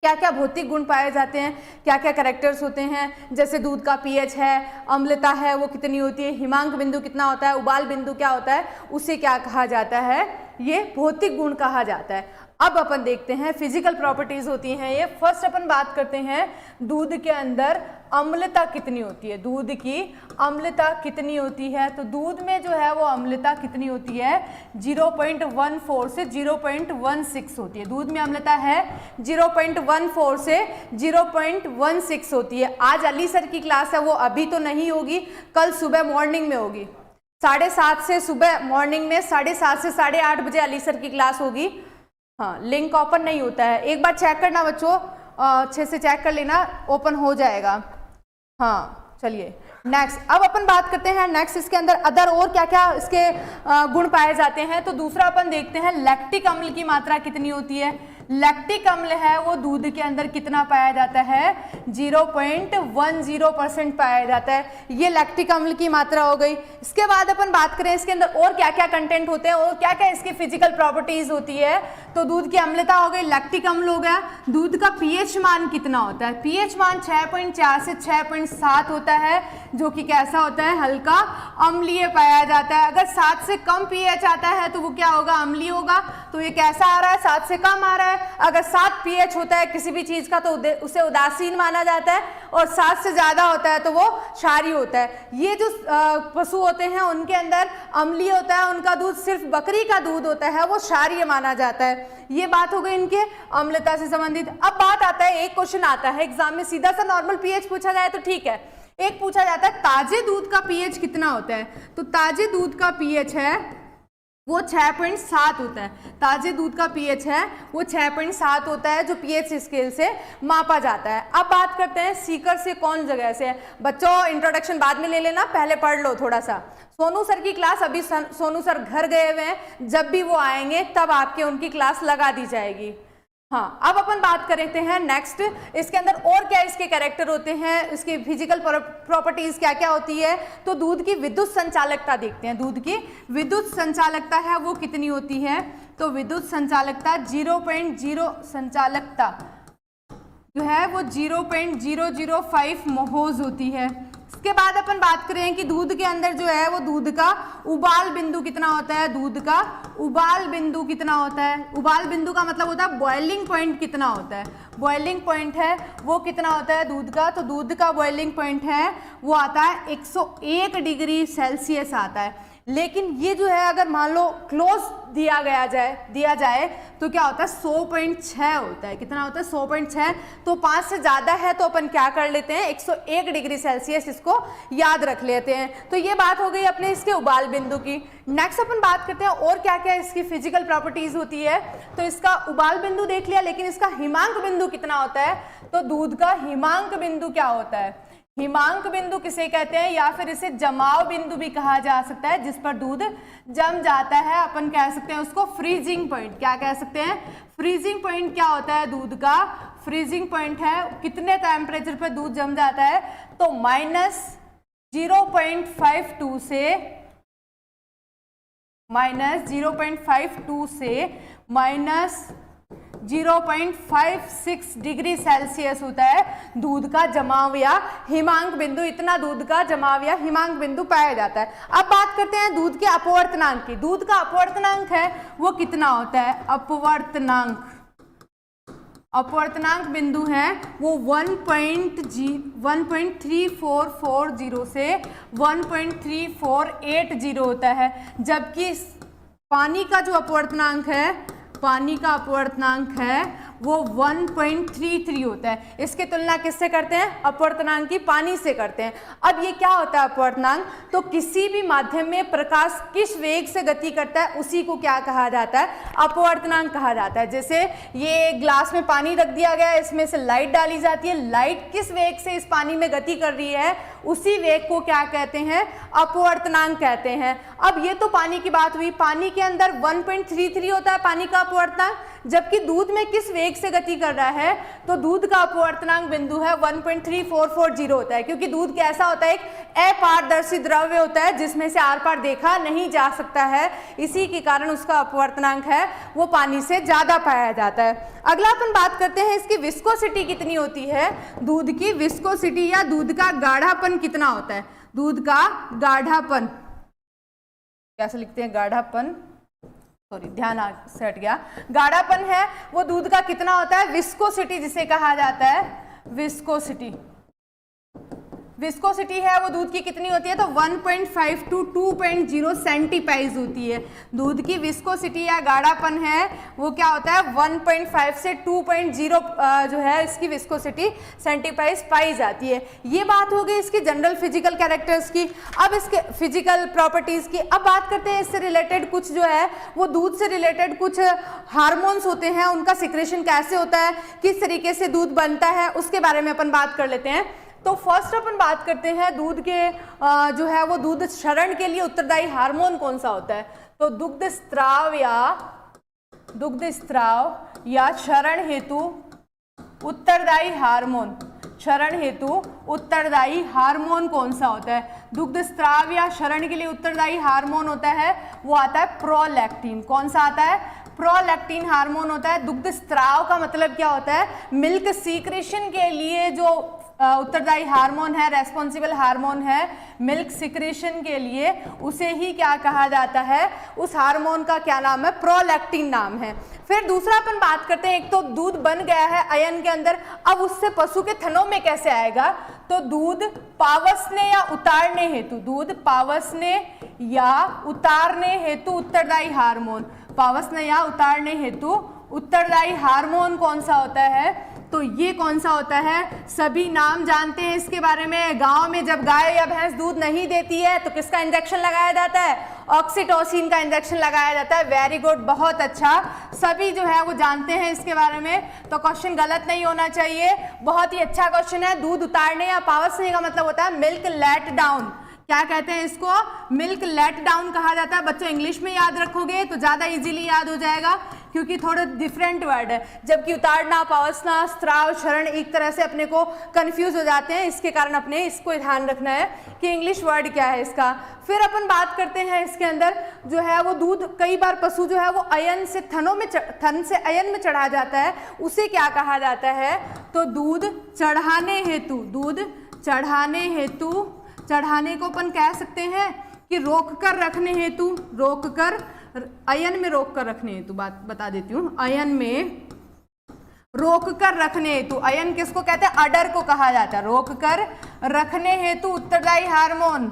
क्या क्या भौतिक गुण पाए जाते हैं, क्या क्या कैरेक्टर्स होते हैं, जैसे दूध का पीएच है, अम्लता है वो कितनी होती है, हिमांक बिंदु कितना होता है, उबाल बिंदु क्या होता है, उसे क्या कहा जाता है, ये भौतिक गुण कहा जाता है। अब अपन देखते हैं फिजिकल प्रॉपर्टीज होती हैं ये। फर्स्ट अपन बात करते हैं दूध के अंदर अम्लता कितनी होती है, दूध की अम्लता कितनी होती है। तो दूध में जो है वो अम्लता कितनी होती है, 0.14 से 0.16 होती है। दूध में अम्लता है 0.14 से 0.16 होती है। आज अली सर की क्लास है वो अभी तो नहीं होगी, कल सुबह मॉर्निंग में होगी, 7:30 से सुबह मॉर्निंग में 7:30 से 8:30 बजे अली सर की क्लास होगी। हाँ, लिंक ओपन नहीं होता है, एक बार चेक करना बच्चों, अच्छे से चेक कर लेना, ओपन हो जाएगा। हाँ चलिए नेक्स्ट, अब अपन बात करते हैं नेक्स्ट, इसके अंदर अदर और क्या क्या इसके गुण पाए जाते हैं। तो दूसरा अपन देखते हैं लैक्टिक अम्ल की मात्रा कितनी होती है। लैक्टिक अम्ल है वो दूध के अंदर कितना पाया जाता है, 0.10% पाया जाता है। ये लैक्टिक अम्ल की मात्रा हो गई। इसके बाद अपन बात करें इसके अंदर और क्या क्या कंटेंट होते हैं और क्या क्या इसकी फिजिकल प्रॉपर्टीज होती है। तो दूध की अम्लता हो गई, लैक्टिक अम्ल हो गया। दूध का पीएच मान कितना होता है, पीएच मान 6.4 से 6.7 होता है, जो कि कैसा होता है, हल्का अम्लीय पाया जाता है। अगर 7 से कम पीएच आता है तो वो क्या होगा, अम्लीय होगा। तो ये कैसा आ रहा है, 7 से कम आ रहा है। अगर 7 पीएच होता है किसी भी चीज का तो उसे उदासीन माना जाता है, और 7 से ज्यादा होता है तो वो क्षारीय होता है। ये जो पशु होते हैं उनके अंदर अम्लीय होता है, उनका दूध सिर्फ बकरी का दूध होता है, वो क्षारीय माना जाता है। ये बात हो गई इनके अम्लता से संबंधित। अब बात आता है, एक क्वेश्चन आता है एग्जाम में, सीधा सा नॉर्मल पीएच पूछा जाए तो ठीक है, एक पूछा जाता है ताजे दूध का पीएच कितना होता है। तो ताजे दूध का पीएच है वो 6.7 होता है। ताजे दूध का पीएच है वो 6.7 होता है, जो पीएच स्केल से मापा जाता है। अब बात करते हैं सीकर से कौन जगह से है। बच्चों इंट्रोडक्शन बाद में ले लेना, पहले पढ़ लो थोड़ा सा। सोनू सर की क्लास, अभी सोनू सर घर गए हुए हैं, जब भी वो आएंगे तब आपके उनकी क्लास लगा दी जाएगी। हाँ, अब अपन बात करते हैं नेक्स्ट, इसके अंदर और क्या इसके कैरेक्टर होते हैं, इसकी फिजिकल प्रॉपर्टीज क्या क्या होती है। तो दूध की विद्युत संचालकता देखते हैं। दूध की विद्युत संचालकता है वो कितनी होती है, तो विद्युत संचालकता 0.0 संचालकता जो है वो 0.005 मोहोज होती है। इसके बाद अपन बात करें कि दूध के अंदर जो है वो दूध का उबाल बिंदु कितना होता है। दूध का उबाल बिंदु कितना होता है, उबाल बिंदु का मतलब होता है बॉइलिंग पॉइंट कितना होता है। बॉइलिंग पॉइंट है वो कितना होता है दूध का, तो दूध का बॉइलिंग पॉइंट है वो आता है 101 डिग्री सेल्सियस आता है। लेकिन ये जो है अगर मान लो क्लोज दिया जाए तो क्या होता है, 100.6 होता है। कितना होता है, 100.6। तो 5 से ज्यादा है तो अपन क्या कर लेते हैं, 101 डिग्री सेल्सियस इसको याद रख लेते हैं। तो ये बात हो गई अपने इसके उबाल बिंदु की। नेक्स्ट अपन बात करते हैं और क्या क्या इसकी फिजिकल प्रॉपर्टीज होती है। तो इसका उबाल बिंदु देख लिया, लेकिन इसका हिमांक बिंदु कितना होता है। तो दूध का हिमांक बिंदु क्या होता है, हिमांक बिंदु किसे कहते हैं, या फिर इसे जमाव बिंदु भी कहा जा सकता है, जिस पर दूध जम जाता है। अपन कह सकते हैं उसको फ्रीजिंग पॉइंट। क्या कह सकते हैं, फ्रीजिंग पॉइंट क्या होता है दूध का, फ्रीजिंग पॉइंट है कितने टेम्परेचर पर दूध जम जाता है। तो -0.52 से -0.56 डिग्री सेल्सियस होता है दूध का जमाव या हिमांक बिंदु। इतना दूध का जमाव या हिमांक बिंदु पाया जाता है। अब बात करते हैं दूध के अपवर्तनांक की। दूध का अपवर्तनांक है वो कितना होता है, अपवर्तनांक बिंदु है वो 1.3440 से 1.3480 होता है। जबकि पानी का जो अपवर्तनांक है वो 1.33 होता है। इसकी तुलना किससे करते हैं, अपवर्तनांक की पानी से करते हैं। अब ये क्या होता है अपवर्तनांक, तो किसी भी माध्यम में प्रकाश किस वेग से गति करता है उसी को क्या कहा जाता है, अपवर्तनांक कहा जाता है। जैसे ये ग्लास में पानी रख दिया गया है, इसमें से लाइट डाली जाती है, लाइट किस वेग से इस पानी में गति कर रही है उसी वेग को क्या कहते हैं, अपवर्तनांक कहते हैं। अब ये तो पानी की बात हुई, पानी के अंदर 1.33 होता है पानी का अपवर्तनांक, जबकि दूध में किस वेग से गति कर रहा है, तो दूध का अपवर्तनांक बिंदु है 1.3440 होता है। क्योंकि दूध कैसा होता है, एक अपारदर्शी द्रव्य होता है जिसमें से आर पार देखा नहीं जा सकता है, इसी के कारण उसका अपवर्तनांक है वो पानी से ज्यादा पाया जाता है। अगला अपन बात करते हैं इसकी विस्कोसिटी कितनी होती है। दूध की विस्कोसिटी या दूध का गाढ़ापन कितना होता है। दूध का गाढ़ापन कैसे लिखते हैं, गाढ़ापन, सॉरी ध्यान से हट गया, गाढ़ापन है वो दूध का कितना होता है, विस्कोसिटी जिसे कहा जाता है, विस्कोसिटी है वो दूध की कितनी होती है, तो 1.5 to 2.0 सेंटीपाइज होती है। दूध की विस्कोसिटी या गाढ़ापन है वो क्या होता है, 1.5 से 2.0 जो है इसकी विस्कोसिटी सेंटीपाइज पाई जाती है। ये बात हो गई इसकी जनरल फिजिकल कैरेक्टर्स की। अब इसके फिजिकल प्रॉपर्टीज की अब बात करते हैं। इससे रिलेटेड कुछ जो है वो दूध से रिलेटेड कुछ हार्मोन्स होते हैं, उनका सिक्रेशन कैसे होता है, किस तरीके से दूध बनता है, उसके बारे में अपन बात कर लेते हैं। तो फर्स्ट अपन बात करते हैं दूध के जो है वो दूध क्षरण के लिए उत्तरदायी हार्मोन कौन सा होता है। तो दुग्ध स्त्राव या दुग्ध स्त्राव या क्षरण हेतु उत्तरदायी हार्मोन, क्षरण हेतु उत्तरदायी हार्मोन कौन सा होता है? दुग्ध स्त्राव या क्षरण के लिए उत्तरदायी हार्मोन होता है वो आता है प्रोलैक्टिन। कौन सा आता है? प्रोलैक्टिन हार्मोन होता है। दुग्ध स्त्राव का मतलब क्या होता है? मिल्क सीक्रेशन के लिए जो उत्तरदायी हार्मोन है, रेस्पॉन्सिबल हार्मोन है मिल्क सिक्रेशन के लिए, उसे ही क्या कहा जाता है? उस हार्मोन का क्या नाम है? प्रोलैक्टिन नाम है। फिर दूसरा अपन बात करते हैं, एक तो दूध बन गया है अयन के अंदर, अब उससे पशु के थनों में कैसे आएगा? तो दूध पावसने या उतारने हेतु, दूध पावसने या उतारने हेतु उत्तरदायी हार्मोन, पावसने या उतारने हेतु उत्तरदायी हार्मोन कौन सा होता है? तो ये कौन सा होता है? सभी नाम जानते हैं इसके बारे में। गांव में जब गाय या भैंस दूध नहीं देती है तो किसका इंजेक्शन लगाया जाता है? ऑक्सीटोसिन का इंजेक्शन लगाया जाता है। वेरी गुड, बहुत अच्छा, सभी जो है वो जानते हैं इसके बारे में, तो क्वेश्चन गलत नहीं होना चाहिए। बहुत ही अच्छा क्वेश्चन है। दूध उतारने या पावसने का मतलब होता है मिल्क लेट डाउन। क्या कहते हैं इसको? मिल्क लेट डाउन कहा जाता है। बच्चों इंग्लिश में याद रखोगे तो ज्यादा इजीली याद हो जाएगा, क्योंकि थोड़े डिफरेंट वर्ड है। जबकि उतारना, पावसना, स्त्राव, क्षरण एक तरह से अपने को कंफ्यूज हो जाते हैं, इसके कारण अपने इसको ध्यान रखना है कि इंग्लिश वर्ड क्या है इसका। फिर अपन बात करते हैं इसके अंदर जो है वो दूध, कई बार पशु जो है वो अयन से थनों में, थन से अयन में चढ़ा जाता है, उसे क्या कहा जाता है? तो दूध चढ़ाने हेतु, दूध चढ़ाने हेतु, चढ़ाने को अपन कह सकते हैं कि रोक कर रखने हेतु, रोक कर, अयन में रोक कर रखने हेतु, बात बता देती हूँ, अयन में रोक कर रखने हेतु, अयन किसको कहते हैं? अडर को कहा जाता है। रोक कर रखने हेतु उत्तरदायी हार्मोन,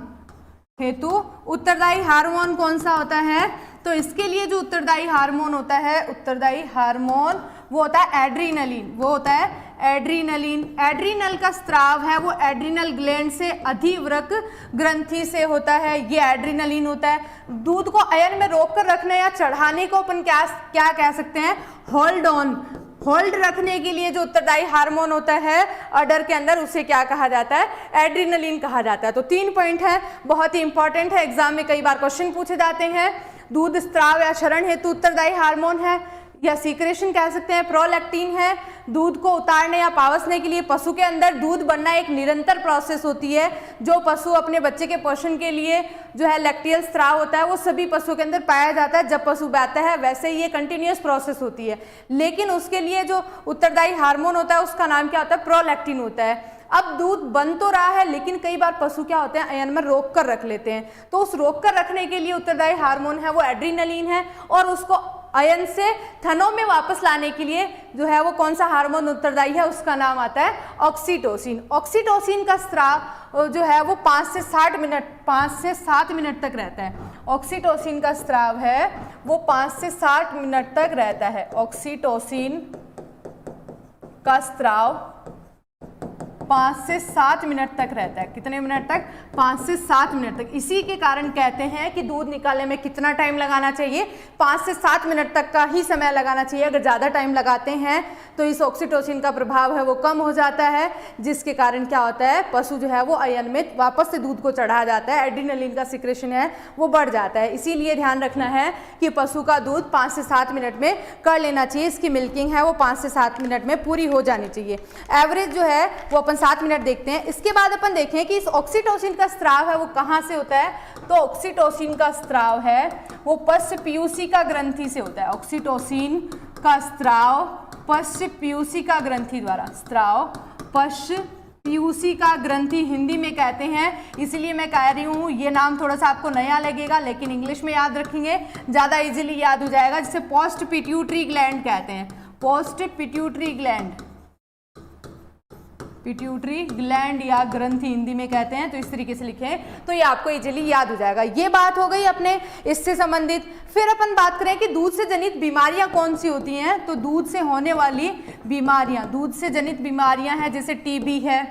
हेतु उत्तरदायी हार्मोन कौन सा होता है? तो इसके लिए जो उत्तरदायी हार्मोन होता है, उत्तरदायी हार्मोन वो होता है एड्रीनलिन, वो होता है एड्रीनलिन। एड्रीनल का स्त्राव है वो एड्रीनल ग्लैंड से अधिवृक ग्रंथि से होता है, ये एड्रीनलिन होता है। दूध को अयन में रोक कर रखने या चढ़ाने को अपन क्या कह सकते हैं? होल्ड ऑन, होल्ड रखने के लिए जो उत्तरदायी हार्मोन होता है अडर के अंदर, उसे क्या कहा जाता है? एड्रीनलिन कहा जाता है। तो 3 पॉइंट है, बहुत ही इंपॉर्टेंट है, एग्जाम में कई बार क्वेश्चन पूछे जाते हैं। दूध स्त्राव या क्षरण हेतु उत्तरदायी हार्मोन है या सीक्रेशन कह सकते हैं, प्रोलैक्टिन है। दूध को उतारने या पावसने के लिए पशु के अंदर दूध बनना एक निरंतर प्रोसेस होती है, जो पशु अपने बच्चे के पोषण के लिए जो है लैक्टियल स्त्राव होता है वो सभी पशुओं के अंदर पाया जाता है। जब पशु बैठता है वैसे ही ये कंटिन्यूअस प्रोसेस होती है, लेकिन उसके लिए जो उत्तरदायी हार्मोन होता है उसका नाम क्या होता है? प्रोलैक्टिन होता है। अब दूध बन तो रहा है, लेकिन कई बार पशु क्या होते हैं? अयन में रोक कर रख लेते हैं, तो उस रोक कर रखने के लिए उत्तरदायी हार्मोन है वो एड्रीनलिन है, और उसको अयन से थनों में वापस लाने के लिए जो है वो कौन सा हार्मोन उत्तरदायी है? उसका नाम आता है ऑक्सीटोसिन। ऑक्सीटोसिन का स्त्राव जो है वो 5 से 7 मिनट तक रहता है। ऑक्सीटोसिन का स्त्राव है वो 5 से 7 मिनट तक रहता है। ऑक्सीटोसिन का स्त्राव 5 से 7 मिनट तक रहता है। कितने मिनट तक? 5 से 7 मिनट तक। इसी के कारण कहते हैं कि दूध निकालने में कितना टाइम लगाना चाहिए? 5 से 7 मिनट तक का ही समय लगाना चाहिए। अगर ज़्यादा टाइम लगाते हैं तो इस ऑक्सीटोसिन का प्रभाव है वो कम हो जाता है, जिसके कारण क्या होता है? पशु जो है वो अयन में वापस से दूध को चढ़ा जाता है, एड्रीनलिन का सिक्रेशन है वो बढ़ जाता है। इसीलिए ध्यान रखना है कि पशु का दूध 5 से 7 मिनट में कर लेना चाहिए। इसकी मिल्किंग है वो 5 से 7 मिनट में पूरी हो जानी चाहिए। एवरेज जो है वो अपन 7 मिनट देखते हैं। इसके बाद अपन देखें कि इस ऑक्सीटोसिन का स्त्राव है वो कहाँ से होता है? तो ऑक्सीटोसिन का स्त्राव है वो पश्च पीयूषिका ग्रंथि से होता है। ऑक्सीटोसिन का स्त्राव पश्च पीयूषिका ग्रंथि द्वारा, स्त्राव पश्च पीयूषिका ग्रंथि हिंदी में कहते हैं, इसलिए मैं कह रही हूँ ये नाम थोड़ा सा आपको नया लगेगा, लेकिन इंग्लिश में याद रखेंगे ज़्यादा इजीली याद हो जाएगा, जिसे पोस्ट पिट्यूटरी ग्लैंड कहते हैं। Post pituitary gland, pituitary gland या ग्रंथि हिंदी में कहते हैं, तो इस तरीके से लिखें तो ये आपको इजीली याद हो जाएगा। ये बात हो गई अपने इससे संबंधित। फिर अपन बात करें कि दूध से जनित बीमारियां कौन सी होती हैं, तो दूध से होने वाली बीमारियां, दूध से जनित बीमारियां हैं जैसे टीबी है।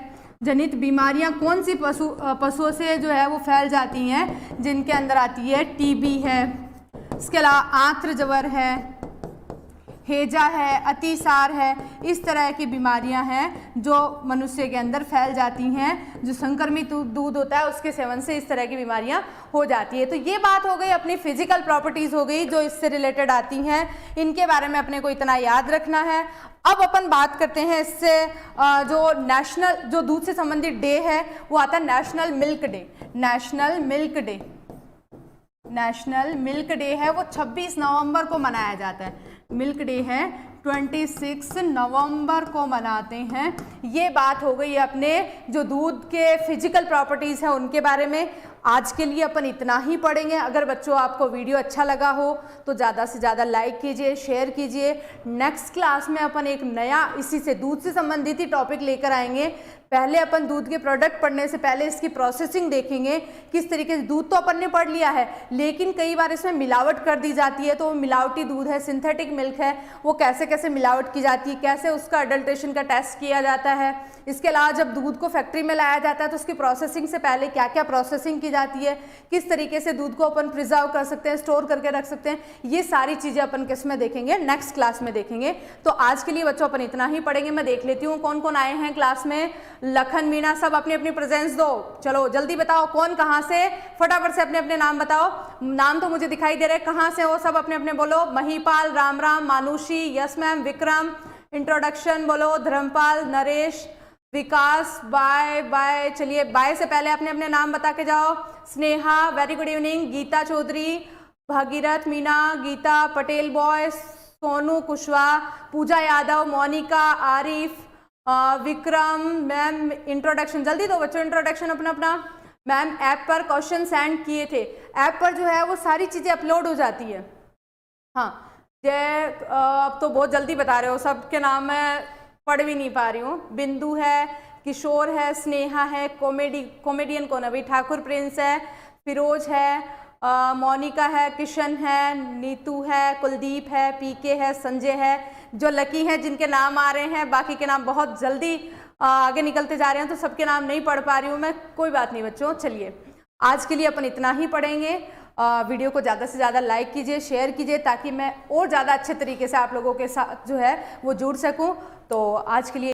जनित बीमारियां कौन सी पशुओं से जो है वो फैल जाती हैं, जिनके अंदर आती है टीबी है, इसके अलावा आंत्र ज्वर है, हैजा है, अतिसार है, इस तरह की बीमारियां हैं जो मनुष्य के अंदर फैल जाती हैं। जो संक्रमित दूध होता है उसके सेवन से इस तरह की बीमारियां हो जाती है। तो ये बात हो गई, अपनी फिजिकल प्रॉपर्टीज हो गई जो इससे रिलेटेड आती हैं, इनके बारे में अपने को इतना याद रखना है। अब अपन बात करते हैं इससे जो नेशनल, जो दूध से संबंधित डे है वो आता है national milk day. National milk day, national milk day है वो 26 नवंबर को मनाया जाता है। मिल्क डे है 26 नवंबर को मनाते हैं। ये बात हो गई अपने जो दूध के फिजिकल प्रॉपर्टीज़ हैं उनके बारे में। आज के लिए अपन इतना ही पढ़ेंगे। अगर बच्चों आपको वीडियो अच्छा लगा हो तो ज़्यादा से ज़्यादा लाइक कीजिए, शेयर कीजिए। नेक्स्ट क्लास में अपन एक नया इसी से दूध से संबंधित ही टॉपिक लेकर आएंगे। पहले अपन दूध के प्रोडक्ट पढ़ने से पहले इसकी प्रोसेसिंग देखेंगे, किस तरीके से। दूध तो अपन ने पढ़ लिया है, लेकिन कई बार इसमें मिलावट कर दी जाती है, तो वो मिलावटी दूध है, सिंथेटिक मिल्क है, वो कैसे कैसे मिलावट की जाती है, कैसे उसका अडल्ट्रेशन का टेस्ट किया जाता है। इसके अलावा जब दूध को फैक्ट्री में लाया जाता है तो उसकी प्रोसेसिंग से पहले क्या क्या प्रोसेसिंग की जाती है, किस तरीके से दूध को अपन प्रिजर्व कर सकते हैं, स्टोर करके रख सकते हैं, ये सारी चीज़ें अपन किस में देखेंगे, नेक्स्ट क्लास में देखेंगे। तो आज के लिए बच्चों अपन इतना ही पढ़ेंगे। मैं देख लेती हूँ कौन कौन आए हैं क्लास में। लखन, मीना, सब अपनी अपनी प्रेजेंस दो। चलो जल्दी बताओ कौन कहाँ से, फटाफट से अपने अपने नाम बताओ। नाम तो मुझे दिखाई दे रहे, कहाँ से हो सब अपने अपने बोलो। Mahipal, Ram Ram, Manushi, yes ma'am, Vikram, introduction बोलो, धर्मपाल, नरेश, विकास, बाय बाय। चलिए बाय से पहले अपने अपने नाम बता के जाओ। Sneha, very good evening. Geeta Chaudhary, Bhagirath, Meena, Geeta, Patel boy, Sonu Kushwaha, Pooja Yadav, Monika, Arif, Vikram ma'am. Introduction जल्दी दो बच्चों, इंट्रोडक्शन अपना अपना। मैम ऐप पर क्वेश्चन सेंड किए थे, ऐप पर जो है वो सारी चीज़ें अपलोड हो जाती है। हाँ जय, अब तो बहुत जल्दी बता रहे हो, सबके नाम मैं पढ़ भी नहीं पा रही हूँ। बिंदु है, किशोर है, स्नेहा है, कॉमेडियन कौन है भाई, ठाकुर प्रिंस है, फिरोज है, मोनिका है, किशन है, नीतू है, कुलदीप है, पीके है, संजय है। जो लकी हैं जिनके नाम आ रहे हैं, बाकी के नाम बहुत जल्दी आगे निकलते जा रहे हैं तो सबके नाम नहीं पढ़ पा रही हूँ मैं, कोई बात नहीं बच्चों। चलिए आज के लिए अपन इतना ही पढ़ेंगे। वीडियो को ज़्यादा से ज़्यादा लाइक कीजिए, शेयर कीजिए, ताकि मैं और ज़्यादा अच्छे तरीके से आप लोगों के साथ जो है वो जुड़ सकूँ। तो आज के लिए